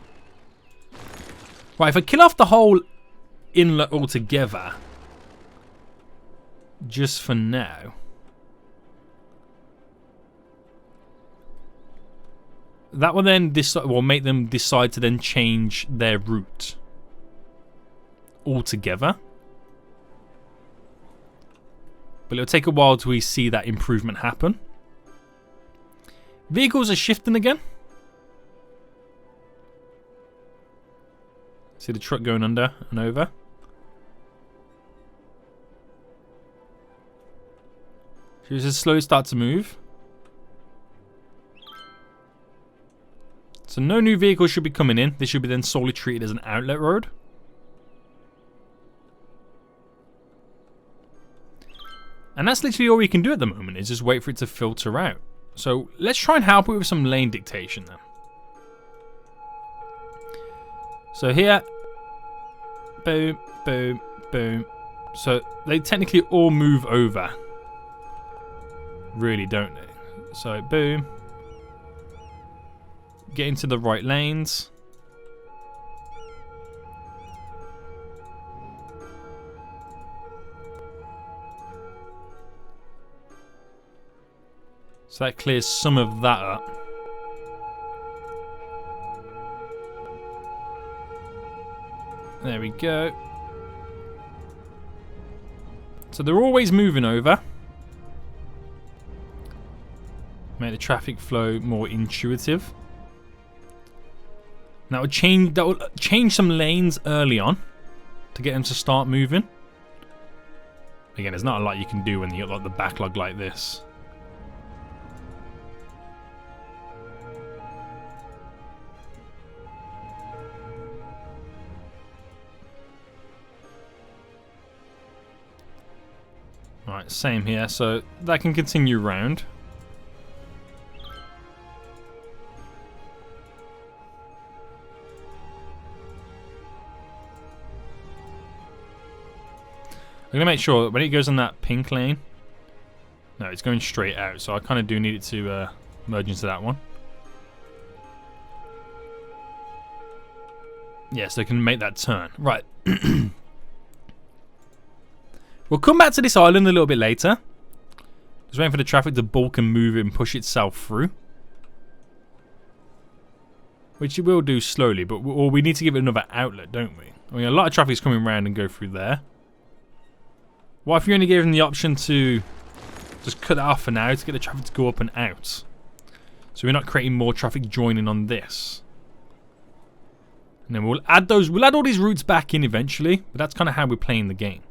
Right, if I kill off the whole inlet altogether... just for now, that will then make them decide to then change their route altogether. But it'll take a while till we see that improvement happen. Vehicles are shifting again. See the truck going under and over. Should we just slowly start to move? So no new vehicles should be coming in. This should be then solely treated as an outlet road. And that's literally all we can do at the moment, is just wait for it to filter out. So let's try and help it with some lane dictation then. So here, boom, boom, boom. So they technically all move over. Really, don't they? So boom. Get into the right lanes. So that clears some of that up. There we go. So they're always moving over. Make the traffic flow more intuitive. That will change some lanes early on to get them to start moving. Again, there's not a lot you can do when you got like the backlog like this. Alright, same here, so that can continue round. I'm going to make sure that when it goes on that pink lane, no, it's going straight out, so I kind of do need it to merge into that one. Yeah, so I can make that turn. Right. We'll come back to this island a little bit later. Just waiting for the traffic to bulk and move and push itself through. Which it will do slowly, but we need to give it another outlet, don't we? I mean, a lot of traffic is coming around and go through there. What if you only gave them the option to just cut that off for now to get the traffic to go up and out? So we're not creating more traffic joining on this. And then we'll add all these routes back in eventually, but that's kind of how we're playing the game.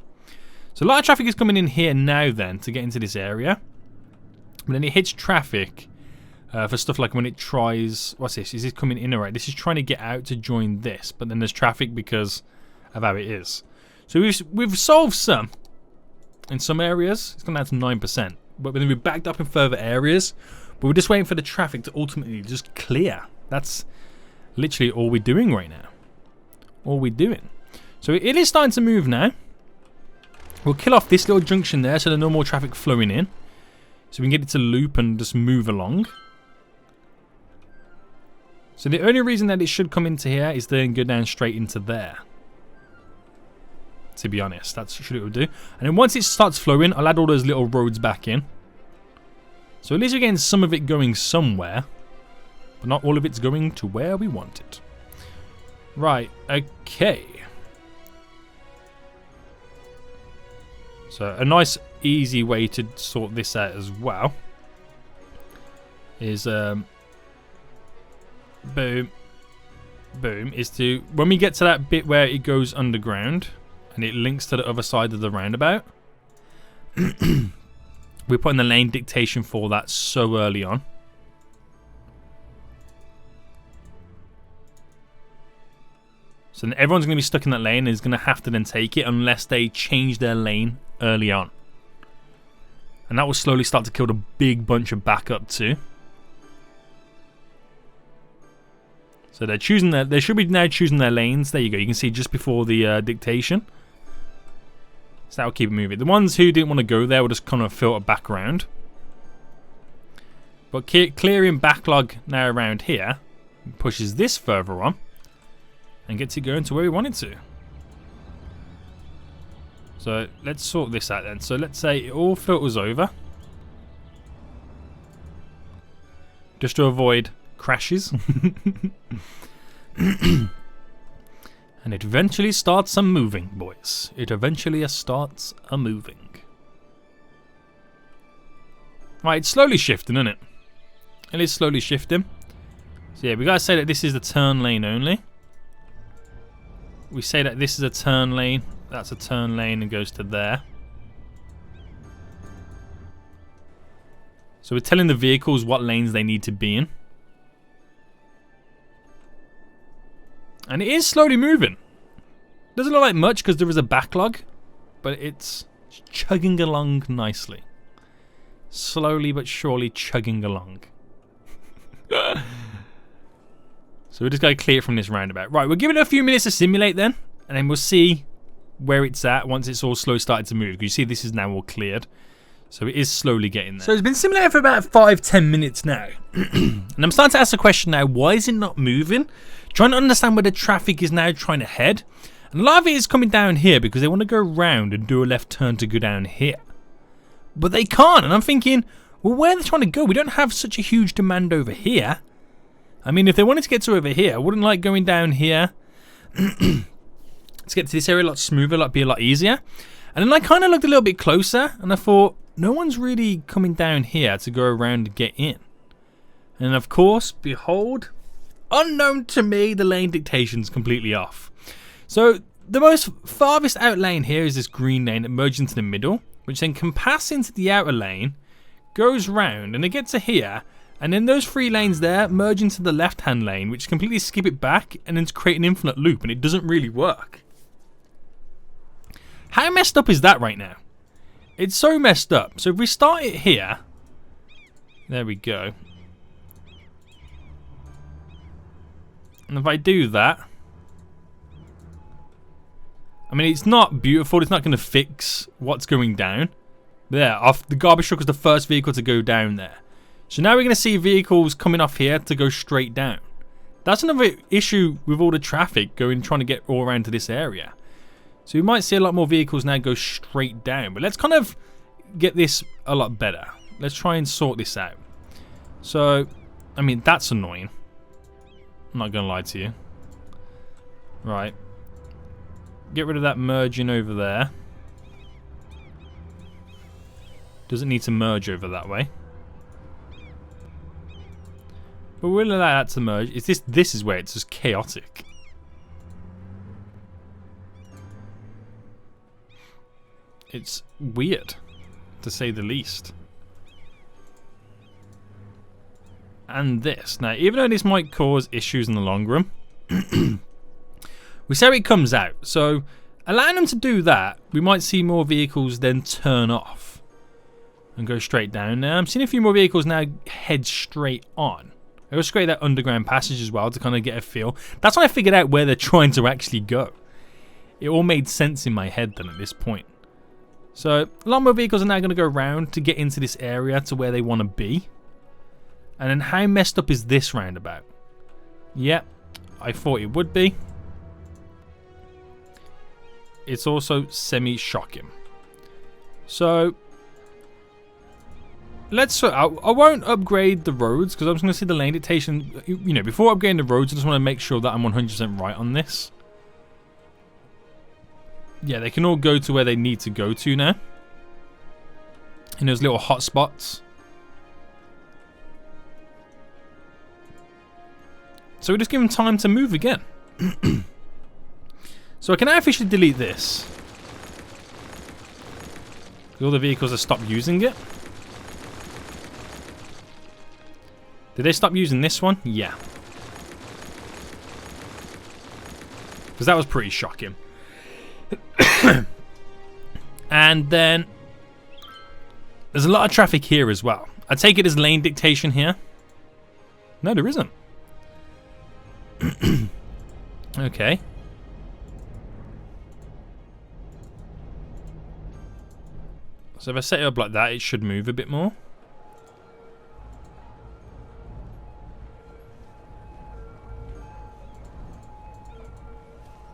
So a lot of traffic is coming in here now then to get into this area. But then it hits traffic for stuff like when it tries... What's this? Is this coming in? Alright, this is trying to get out to join this. But then there's traffic because of how it is. So we've solved some. In some areas, it's gone down to 9%. But then we've backed up in further areas. But we're just waiting for the traffic to ultimately just clear. That's literally all we're doing right now. All we're doing. So it is starting to move now. We'll kill off this little junction there so there's no more traffic flowing in. So we can get it to loop and just move along. So the only reason that it should come into here is then go down straight into there. To be honest, that's what it will do. And then once it starts flowing, I'll add all those little roads back in. So at least we're getting some of it going somewhere. But not all of it's going to where we want it. Right, okay. So a nice easy way to sort this out as well is boom, boom, is to, when we get to that bit where it goes underground and it links to the other side of the roundabout, we're putting the lane dictation for that so early on. So then everyone's going to be stuck in that lane and is going to have to then take it unless they change their lane early on. And that will slowly start to kill the big bunch of backup too. So they're choosing their, they should be now choosing their lanes. There you go. You can see just before the dictation. So that will keep it moving. The ones who didn't want to go there will just kind of filter back around. But clearing backlog now around here pushes this further on and gets it going to where we want it to. So let's sort this out then. So let's say it all filters over. Just to avoid crashes. And it eventually starts a moving, boys. It eventually starts a moving. Right, it's slowly shifting, isn't it? It is slowly shifting. So yeah, we gotta say that this is the turn lane only. We say that this is a turn lane. That's a turn lane and goes to there. So we're telling the vehicles what lanes they need to be in. And it is slowly moving. Doesn't look like much because there is a backlog, but it's chugging along nicely. Slowly but surely chugging along. So we just got to clear it from this roundabout. Right, we'll give it a few minutes to simulate then, and then we'll see where it's at once it's all slowly started to move. Because you see this is now all cleared. So it is slowly getting there. So it's been simulated for about 5-10 minutes now. And I'm starting to ask the question now, why is it not moving? Trying to understand where the traffic is now trying to head. And a lot of it is coming down here because they want to go around and do a left turn to go down here. But they can't. And I'm thinking, well, where are they trying to go? We don't have such a huge demand over here. I mean, if they wanted to get to over here, I wouldn't like going down here to get to this area a lot smoother, like be a lot easier. And then I kind of looked a little bit closer and I thought, no one's really coming down here to go around and get in. And of course, behold, unknown to me, the lane dictation's completely off. So the most farthest out lane here is this green lane that merges into the middle, which then can pass into the outer lane, goes round, and it gets to here, and then those 3 lanes there merge into the left-hand lane, which completely skip it back and then create an infinite loop, and it doesn't really work. How messed up is that right now? It's so messed up. So if we start it here, there we go. And if I do that, I mean, it's not beautiful. It's not going to fix what's going down. There, the garbage truck was the first vehicle to go down there. So now we're going to see vehicles coming off here to go straight down. That's another issue with all the traffic trying to get all around to this area. So we might see a lot more vehicles now go straight down. But let's kind of get this a lot better. Let's try and sort this out. So, I mean, that's annoying. I'm not going to lie to you. Right. Get rid of that merging over there. Doesn't need to merge over that way. But we'll allow that to merge. This is where it's just chaotic. It's weird, to say the least. And this. Now, even though this might cause issues in the long run, we see how it comes out. So, allowing them to do that, we might see more vehicles then turn off and go straight down. Now, I'm seeing a few more vehicles now head straight on. I go straight that underground passage as well to kind of get a feel. That's when I figured out where they're trying to actually go. It all made sense in my head then at this point. So, a lot more vehicles are now going to go around to get into this area to where they want to be. And then how messed up is this roundabout? Yep, I thought it would be. It's also semi-shocking. So, I won't upgrade the roads because I'm just going to see the lane dictation. You know, before upgrading the roads, I just want to make sure that I'm 100% right on this. Yeah, they can all go to where they need to go to now. In those little hot spots. So we just give them time to move again. So I can now officially delete this. All the vehicles have stopped using it. Did they stop using this one? Yeah. Because that was pretty shocking. And then there's a lot of traffic here as well. I take it as lane dictation here. No, there isn't. Okay. So if I set it up like that, it should move a bit more.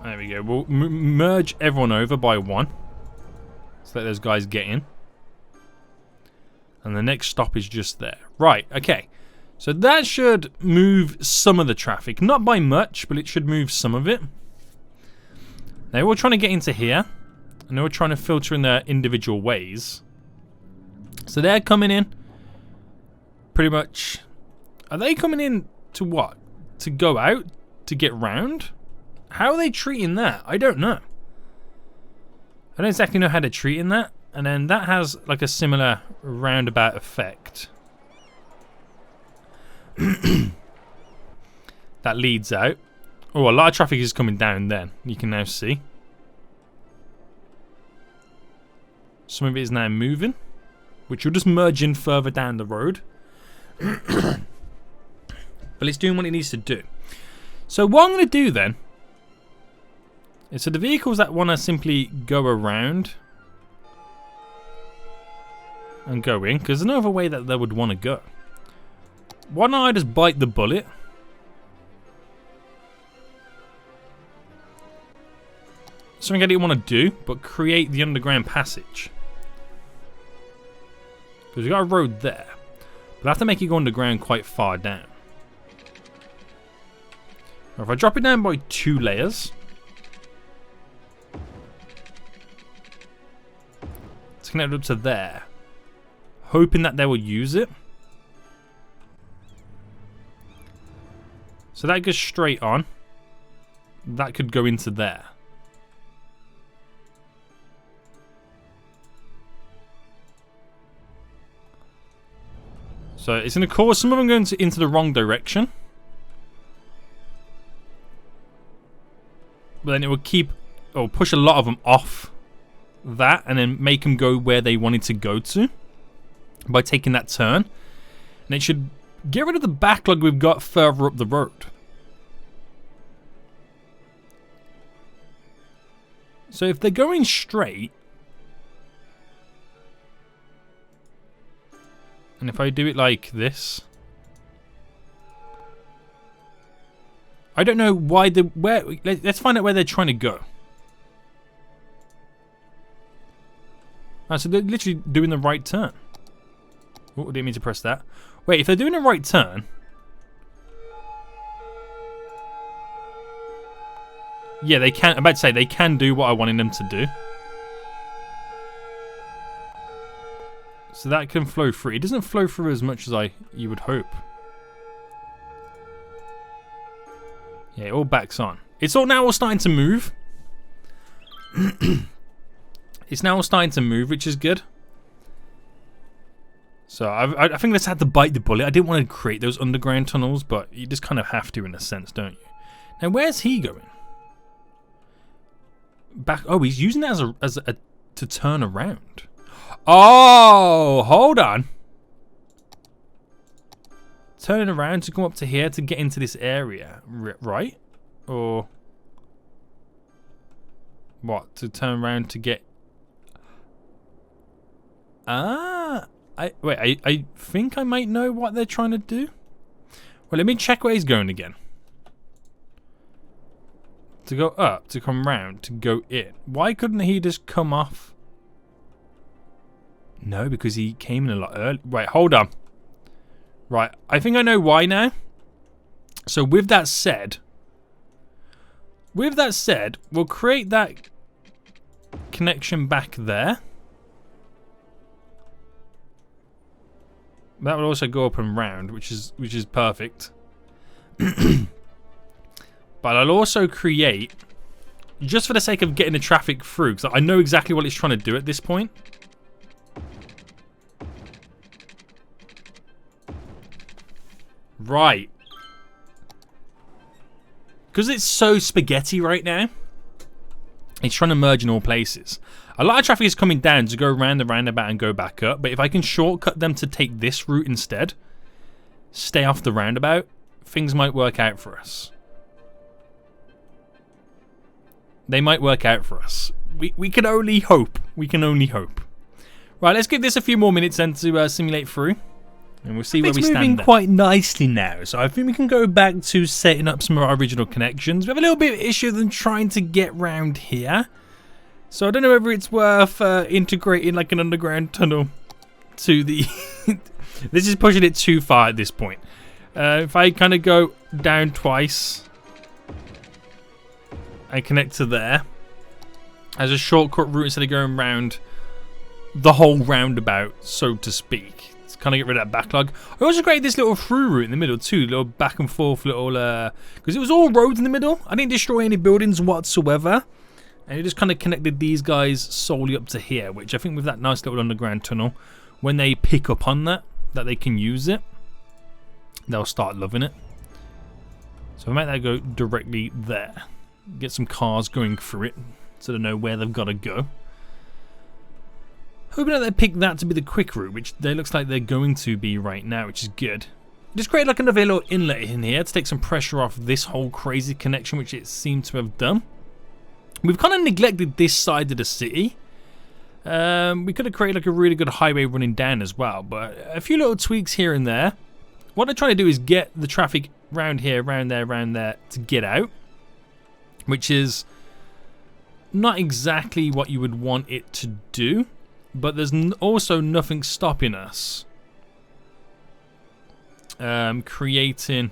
There we go. We'll merge everyone over by 1. So let those guys get in. And the next stop is just there. Right, okay. So that should move some of the traffic. Not by much, but it should move some of it. Now we're trying to get into here. And we're trying to filter in their individual ways. So they're coming in. Pretty much. Are they coming in to what? To go out? To get round? How are they treating that? I don't know. I don't exactly know how they're treating that. And then that has like a similar roundabout effect. That leads out. Oh, a lot of traffic is coming down then. You can now see. Some of it is now moving, which will just merge in further down the road. But it's doing what it needs to do. So what I'm going to do then is so the vehicles that want to simply go around and go in, because there's no other way that they would want to go. Why don't I just bite the bullet? Something I didn't want to do, but create the underground passage. Because we've got a road there. But I have to make it go underground quite far down. Or if I drop it down by 2 layers, connected up to there, hoping that they will use it. So that goes straight on. That could go into there. So it's going to cause some of them going into the wrong direction. But then it will keep, or push a lot of them off that and then make them go where they wanted to go to by taking that turn. And it should get rid of the backlog we've got further up the road. So if they're going straight, and if I do it like this, I don't know why let's find out where they're trying to go. So they're literally doing the right turn. Oh, didn't mean to press that. Wait, if they're doing the right turn, yeah, they can. I'm about to say they can do what I wanted them to do. So that can flow through. It doesn't flow through as much as you would hope. Yeah, it all backs on. It's all now all starting to move. It's now all starting to move, which is good. So I think let's have to bite the bullet. I didn't want to create those underground tunnels, but you just kind of have to in a sense, don't you? Now, where's he going? Back. Oh, he's using that as a to turn around. Oh, hold on. Turning around to come up to here to get into this area, right? Or what? To turn around to get? I think I might know what they're trying to do. Well, let me check where he's going again. To go up, to come round, to go in. Why couldn't he just come off? No, because he came in a lot early. Wait, hold on. Right, I think I know why now. So with that said, we'll create that connection back there. That will also go up and round, which is perfect. But I'll also create, just for the sake of getting the traffic through, because I know exactly what it's trying to do at this point. Right. Because it's so spaghetti right now, it's trying to merge in all places. A lot of traffic is coming down to go around the roundabout and go back up, but if I can shortcut them to take this route instead, stay off the roundabout, things might work out for us. They might work out for us. We can only hope. We can only hope. Right, let's give this a few more minutes then to simulate through. And we'll see where we stand. It's moving quite nicely now, so I think we can go back to setting up some of our original connections. We have a little bit of issue than trying to get round here. So I don't know whether it's worth integrating like an underground tunnel to the... This is pushing it too far at this point. If I kind of go down twice... I connect to there as a shortcut route instead of going around the whole roundabout, so to speak. To kind of get rid of that backlog. I also created this little through route in the middle too, little back and forth little, because it was all roads in the middle. I didn't destroy any buildings whatsoever, and it just kind of connected these guys solely up to here, which I think with that nice little underground tunnel, when they pick up on that they can use it, they'll start loving it. So I make that go directly there. Get some cars going through it so they know where they've got to go. Hoping that they pick that to be the quick route, which they looks like they're going to be right now, which is good. Just create like another little inlet in here to take some pressure off this whole crazy connection, which it seemed to have done. We've kind of neglected this side of the city. We could have created like a really good highway running down as well, but a few little tweaks here and there. What they're trying to do is get the traffic round here, round there to get out, which is not exactly what you would want it to do, but there's also nothing stopping us creating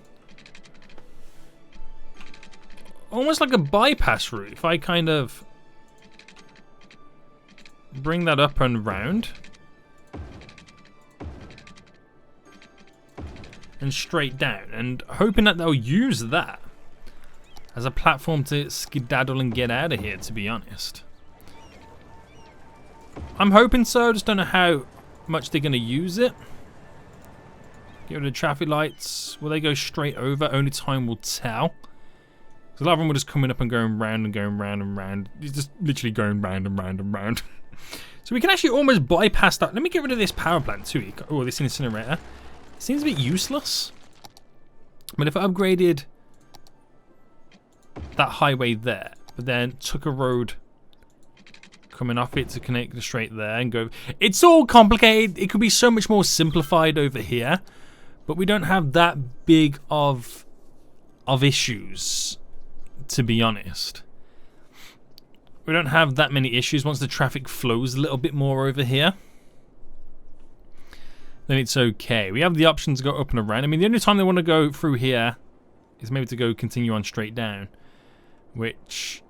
almost like a bypass route. If I kind of bring that up and round. And straight down. And hoping that they'll use that as a platform to skedaddle and get out of here, to be honest. I'm hoping so, just don't know how much they're going to use it. Get rid of the traffic lights. Will they go straight over? Only time will tell. Because a lot of them were just coming up and going round and going round and round. It's just literally going round and round and round. So we can actually almost bypass that. Let me get rid of this power plant too. Oh, this incinerator. It seems a bit useless. But if I upgraded that highway there, but then took a road coming off it to connect straight there and go... It's all complicated. It could be so much more simplified over here. But we don't have that big of issues, to be honest. We don't have that many issues once the traffic flows a little bit more over here. Then it's okay. We have the option to go up and around. I mean, the only time they want to go through here is maybe to go continue on straight down, which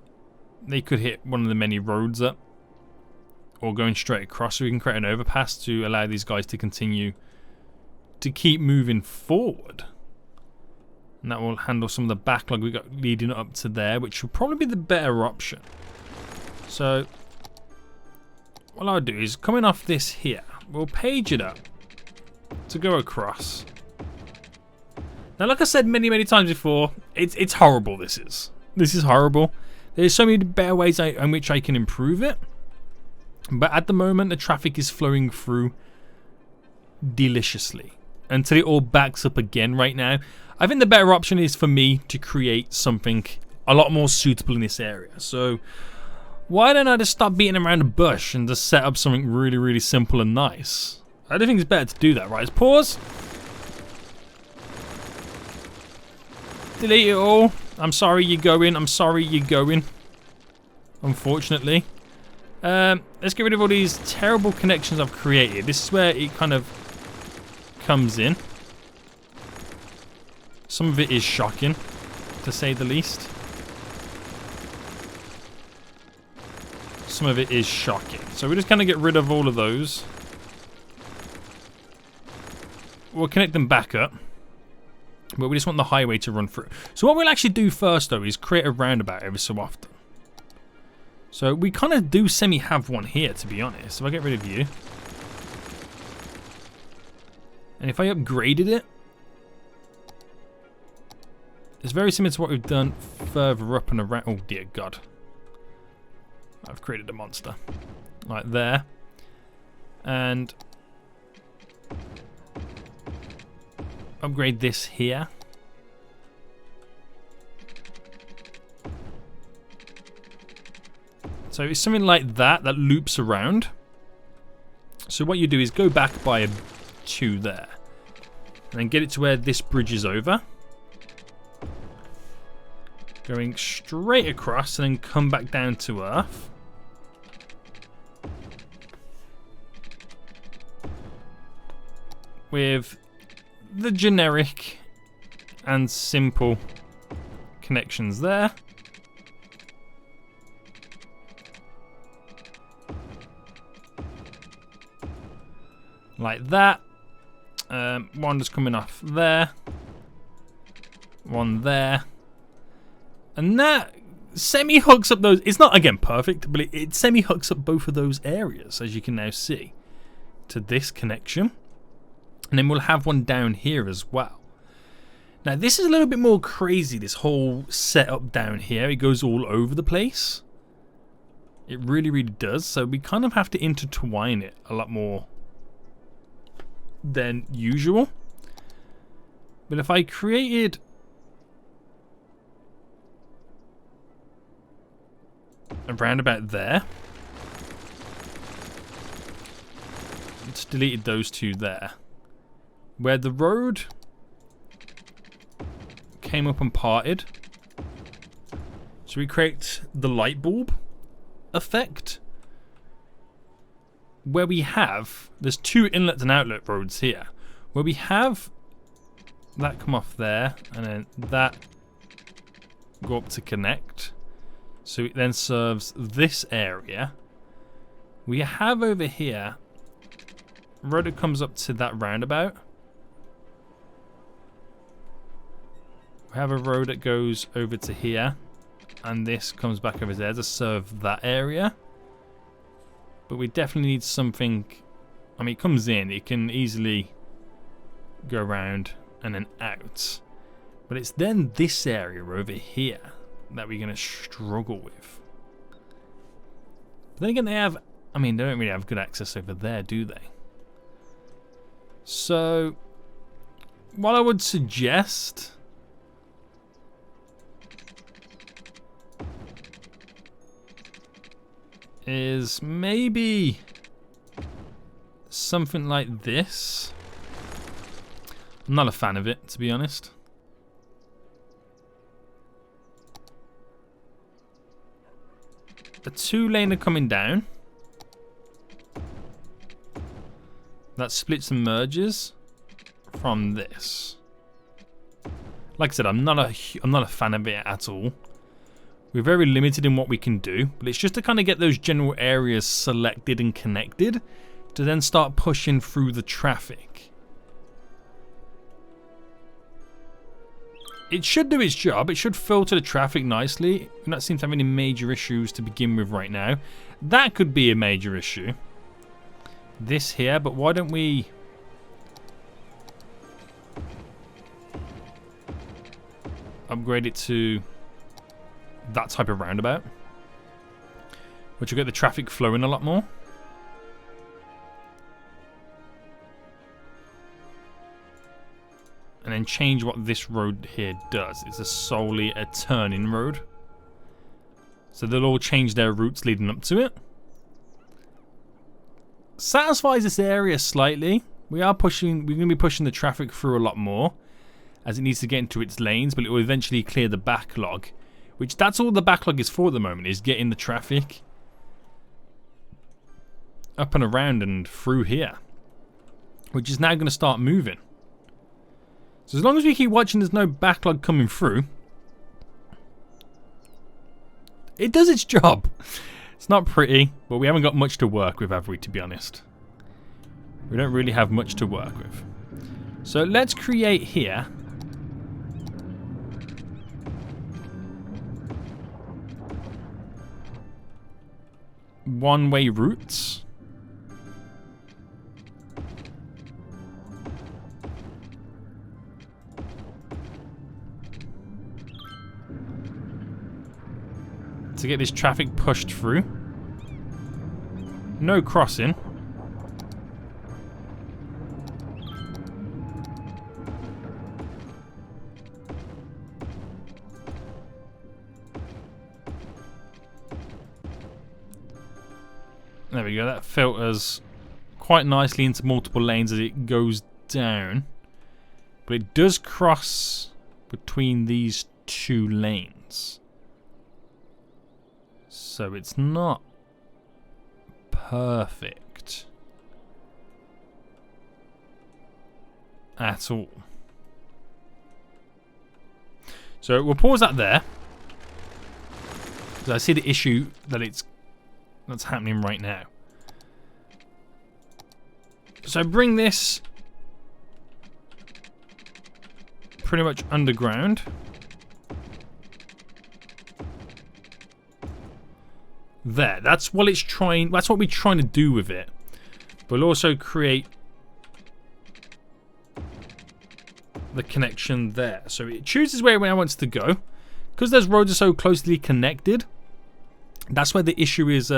they could hit one of the many roads up, or going straight across, so we can create an overpass to allow these guys to continue to keep moving forward. And that will handle some of the backlog we got leading up to there, which would probably be the better option. So what I'll do is, coming off this here, we'll page it up to go across. Now, like I said many times before, it's horrible. This is horrible. There's so many better ways in which I can improve it, but at the moment the traffic is flowing through deliciously until it all backs up again right now. I think the better option is for me to create something a lot more suitable in this area. So why don't I just stop beating around the bush and just set up something really simple and nice? I do think it's better to do that, right? Let's pause. Delete it all. I'm sorry you're going. I'm sorry you're going. Unfortunately. Let's get rid of all these terrible connections I've created. This is where it kind of comes in. Some of it is shocking, to say the least. Some of it is shocking. So we just kind of get rid of all of those. We'll connect them back up. But we just want the highway to run through. So what we'll actually do first, though, is create a roundabout every so often. So we kind of do semi-have one here, to be honest. So I'll get rid of you. And if I upgraded it, it's very similar to what we've done further up and around. Oh, dear God. I've created a monster. Right there. And upgrade this here. So it's something like that loops around. So what you do is go back by 2 there. And then get it to where this bridge is over. Going straight across and then come back down to Earth. With the generic and simple connections there. Like that. One just coming off there. One there. And that semi-hooks up those. It's not, again, perfect, but it semi-hooks up both of those areas, as you can now see, to this connection. And then we'll have one down here as well. Now, this is a little bit more crazy, this whole setup down here. It goes all over the place. It really does. So we kind of have to intertwine it a lot more than usual. But if I created around about there, just deleted those 2 there, where the road came up and parted. So we create the light bulb effect, where we have, there's 2 inlet and outlet roads here, where we have that come off there and then that go up to connect. So it then serves this area, We have over here a road that comes up to that roundabout. We have a road that goes over to here, and this comes back over there to serve that area. But we definitely need something. I mean, it comes in, it can easily go around and then out. But it's then this area over here that we're going to struggle with. But then again, they have, I mean, they don't really have good access over there, do they? So, what I would suggest is maybe something like this. I'm not a fan of it, to be honest. A 2-laner coming down. That splits and merges from this. Like I said, I'm not a fan of it at all. We're very limited in what we can do, but it's just to kind of get those general areas selected and connected to then start pushing through the traffic. It should do its job. It should filter the traffic nicely. We don't seem to have any major issues to begin with right now. That could be a major issue. This here, but why don't we upgrade it to that type of roundabout, which will get the traffic flowing a lot more. And then change what this road here does. It's solely a turning road. So they'll all change their routes leading up to it. Satisfies this area slightly. We're going to be pushing the traffic through a lot more as it needs to get into its lanes, but it will eventually clear the backlog, which that's all the backlog is for at the moment, is getting the traffic up and around and through here, which is now going to start moving. So as long as we keep watching, there's no backlog coming through, it does its job. It's not pretty, but we haven't got much to work with, have we, to be honest? We don't really have much to work with. So let's create here one-way routes. To get this traffic pushed through. No crossing. There we go, that filters quite nicely into multiple lanes as it goes down. But it does cross between these two lanes. So it's not perfect at all. So we'll pause that there, because I see the issue that's happening right now. So bring this pretty much underground. There, that's what we're trying to do with it. We'll also create the connection there. So it chooses where it wants to go. Because those roads are so closely connected, that's where the issue is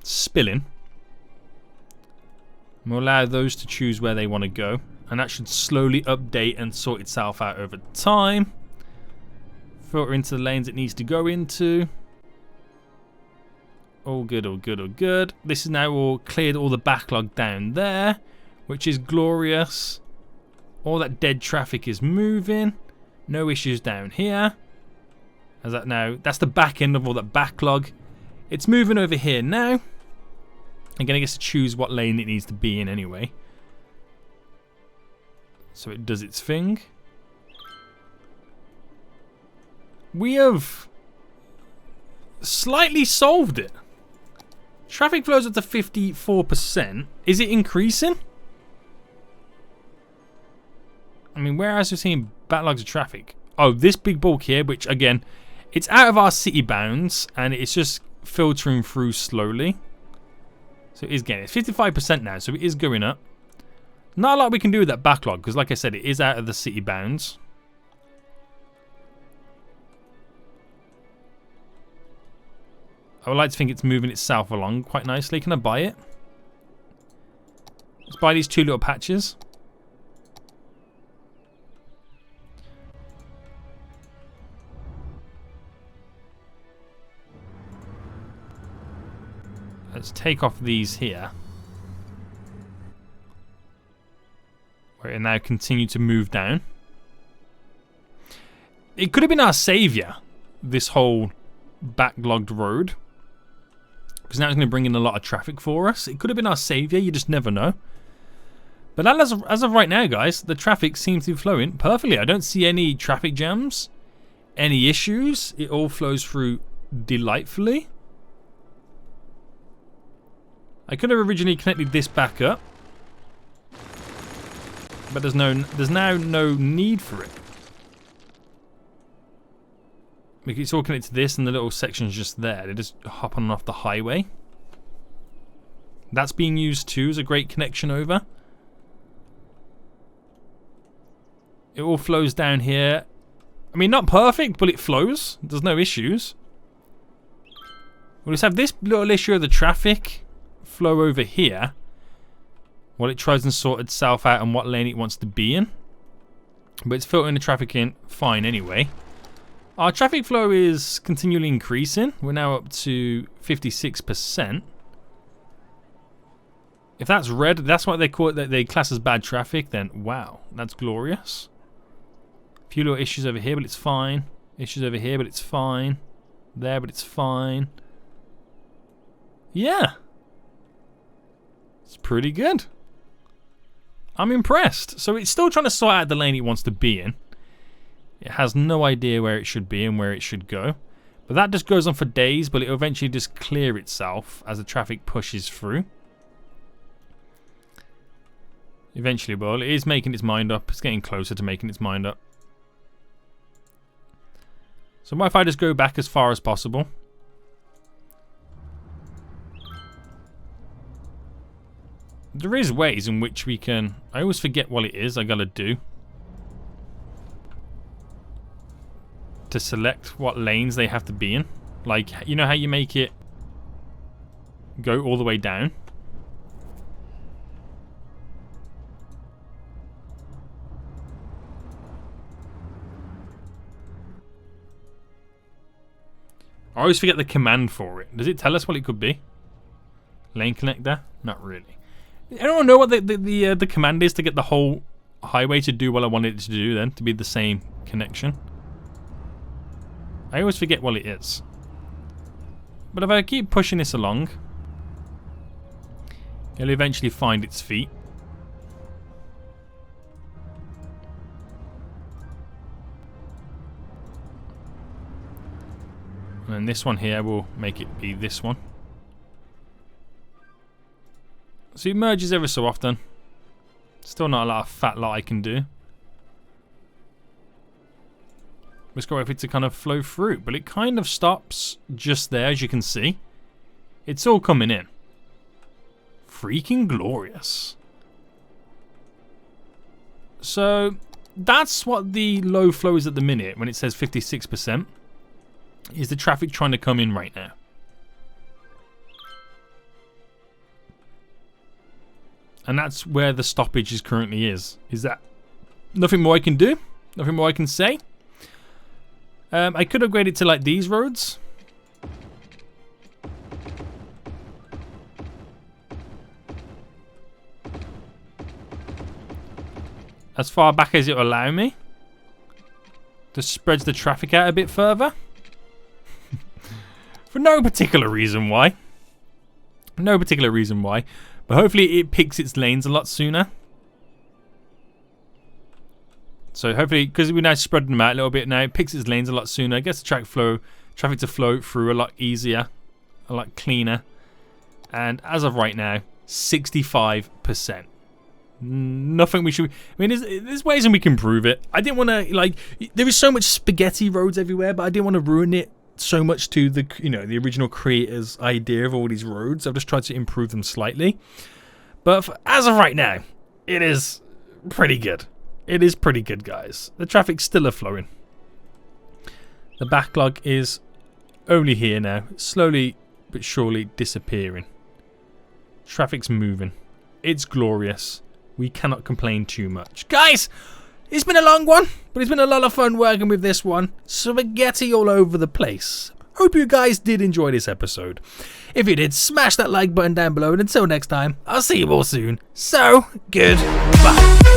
spilling. We'll allow those to choose where they want to go. And that should slowly update and sort itself out over time. Filter into the lanes it needs to go into. All good, all good, all good. This is now all cleared all the backlog down there, which is glorious. All that dead traffic is moving. No issues down here. As that now, that's the back end of all that backlog. It's moving over here now. Again, it gets to choose what lane it needs to be in anyway. So it does its thing. We have slightly solved it. Traffic flows up to 54%. Is it increasing? I mean, where else are we seeing backlogs of traffic? Oh, this big bulk here, which again, it's out of our city bounds and it's just filtering through slowly. So it is getting, it's 55% now, so it is going up. Not a lot we can do with that backlog because, like I said, it is out of the city bounds. I would like to think it's moving itself along quite nicely. Can I buy it? Let's buy these 2 little patches. Let's take off these here. Where it now continue to move down. It could have been our saviour, this whole backlogged road. Because now it's going to bring in a lot of traffic for us. It could have been our saviour, you just never know. But as of right now, guys, the traffic seems to be flowing perfectly. I don't see any traffic jams, any issues. It all flows through delightfully. I could have originally connected this back up. But there's now no need for it. It's all connected to this and the little section's just there. They just hop on and off the highway. That's being used too as a great connection over. It all flows down here. I mean, not perfect, but it flows. There's no issues. We'll just have this little issue of the traffic flow over here while it tries and sort itself out on what lane it wants to be in. But it's filtering the traffic in fine anyway. Our traffic flow is continually increasing. We're now up to 56%. If that's red, that's what they call it, that they class as bad traffic, then wow, that's glorious. A few little issues over here, but it's fine. Issues over here, but it's fine. There, but it's fine. Yeah. It's pretty good. I'm impressed. So it's still trying to sort out the lane it wants to be in. It has no idea where it should be and where it should go. But that just goes on for days, but it'll eventually just clear itself as the traffic pushes through. Eventually, well, it is making its mind up. It's getting closer to making its mind up. So what if I just go back as far as possible? There is ways in which we can... I always forget what it is I gotta do to select what lanes they have to be in. Like, you know how you make it go all the way down? I always forget the command for it. Does it tell us what it could be? Lane connector? Not really. I don't know what the command is to get the whole highway to do what I wanted it to do then, to be the same connection. I always forget what it is. But if I keep pushing this along, it'll eventually find its feet. And then this one here will make it be this one. So it merges every so often. Still not a lot of fat lot I can do. Let's go for it to kind of flow through. But it kind of stops just there, as you can see. It's all coming in. Freaking glorious. So that's what the low flow is at the minute when it says 56%. Is the traffic trying to come in right now. And that's where the stoppage is currently is. Is that nothing more I can do? Nothing more I can say? I could upgrade it to like these roads. As far back as it will allow me. Just spreads the traffic out a bit further. For no particular reason why. No particular reason why. But hopefully it picks its lanes a lot sooner. So hopefully, because we're now spreading them out a little bit now, it picks its lanes a lot sooner. It gets the traffic to flow through a lot easier. A lot cleaner. And as of right now, 65%. Nothing we should... I mean, there's ways and we can improve it. I didn't want to, like... There is so much spaghetti roads everywhere, but I didn't want to ruin it so much to the, you know, the original creator's idea of all these roads. I've just tried to improve them slightly. But as of right now, it is pretty good. It is pretty good, guys. The traffic's still flowing. The backlog is only here now, slowly but surely disappearing. Traffic's moving. It's glorious. We cannot complain too much. Guys, it's been a long one, but it's been a lot of fun working with this one. Spaghetti all over the place. Hope you guys did enjoy this episode. If you did, smash that like button down below, and until next time, I'll see you all soon. So, goodbye.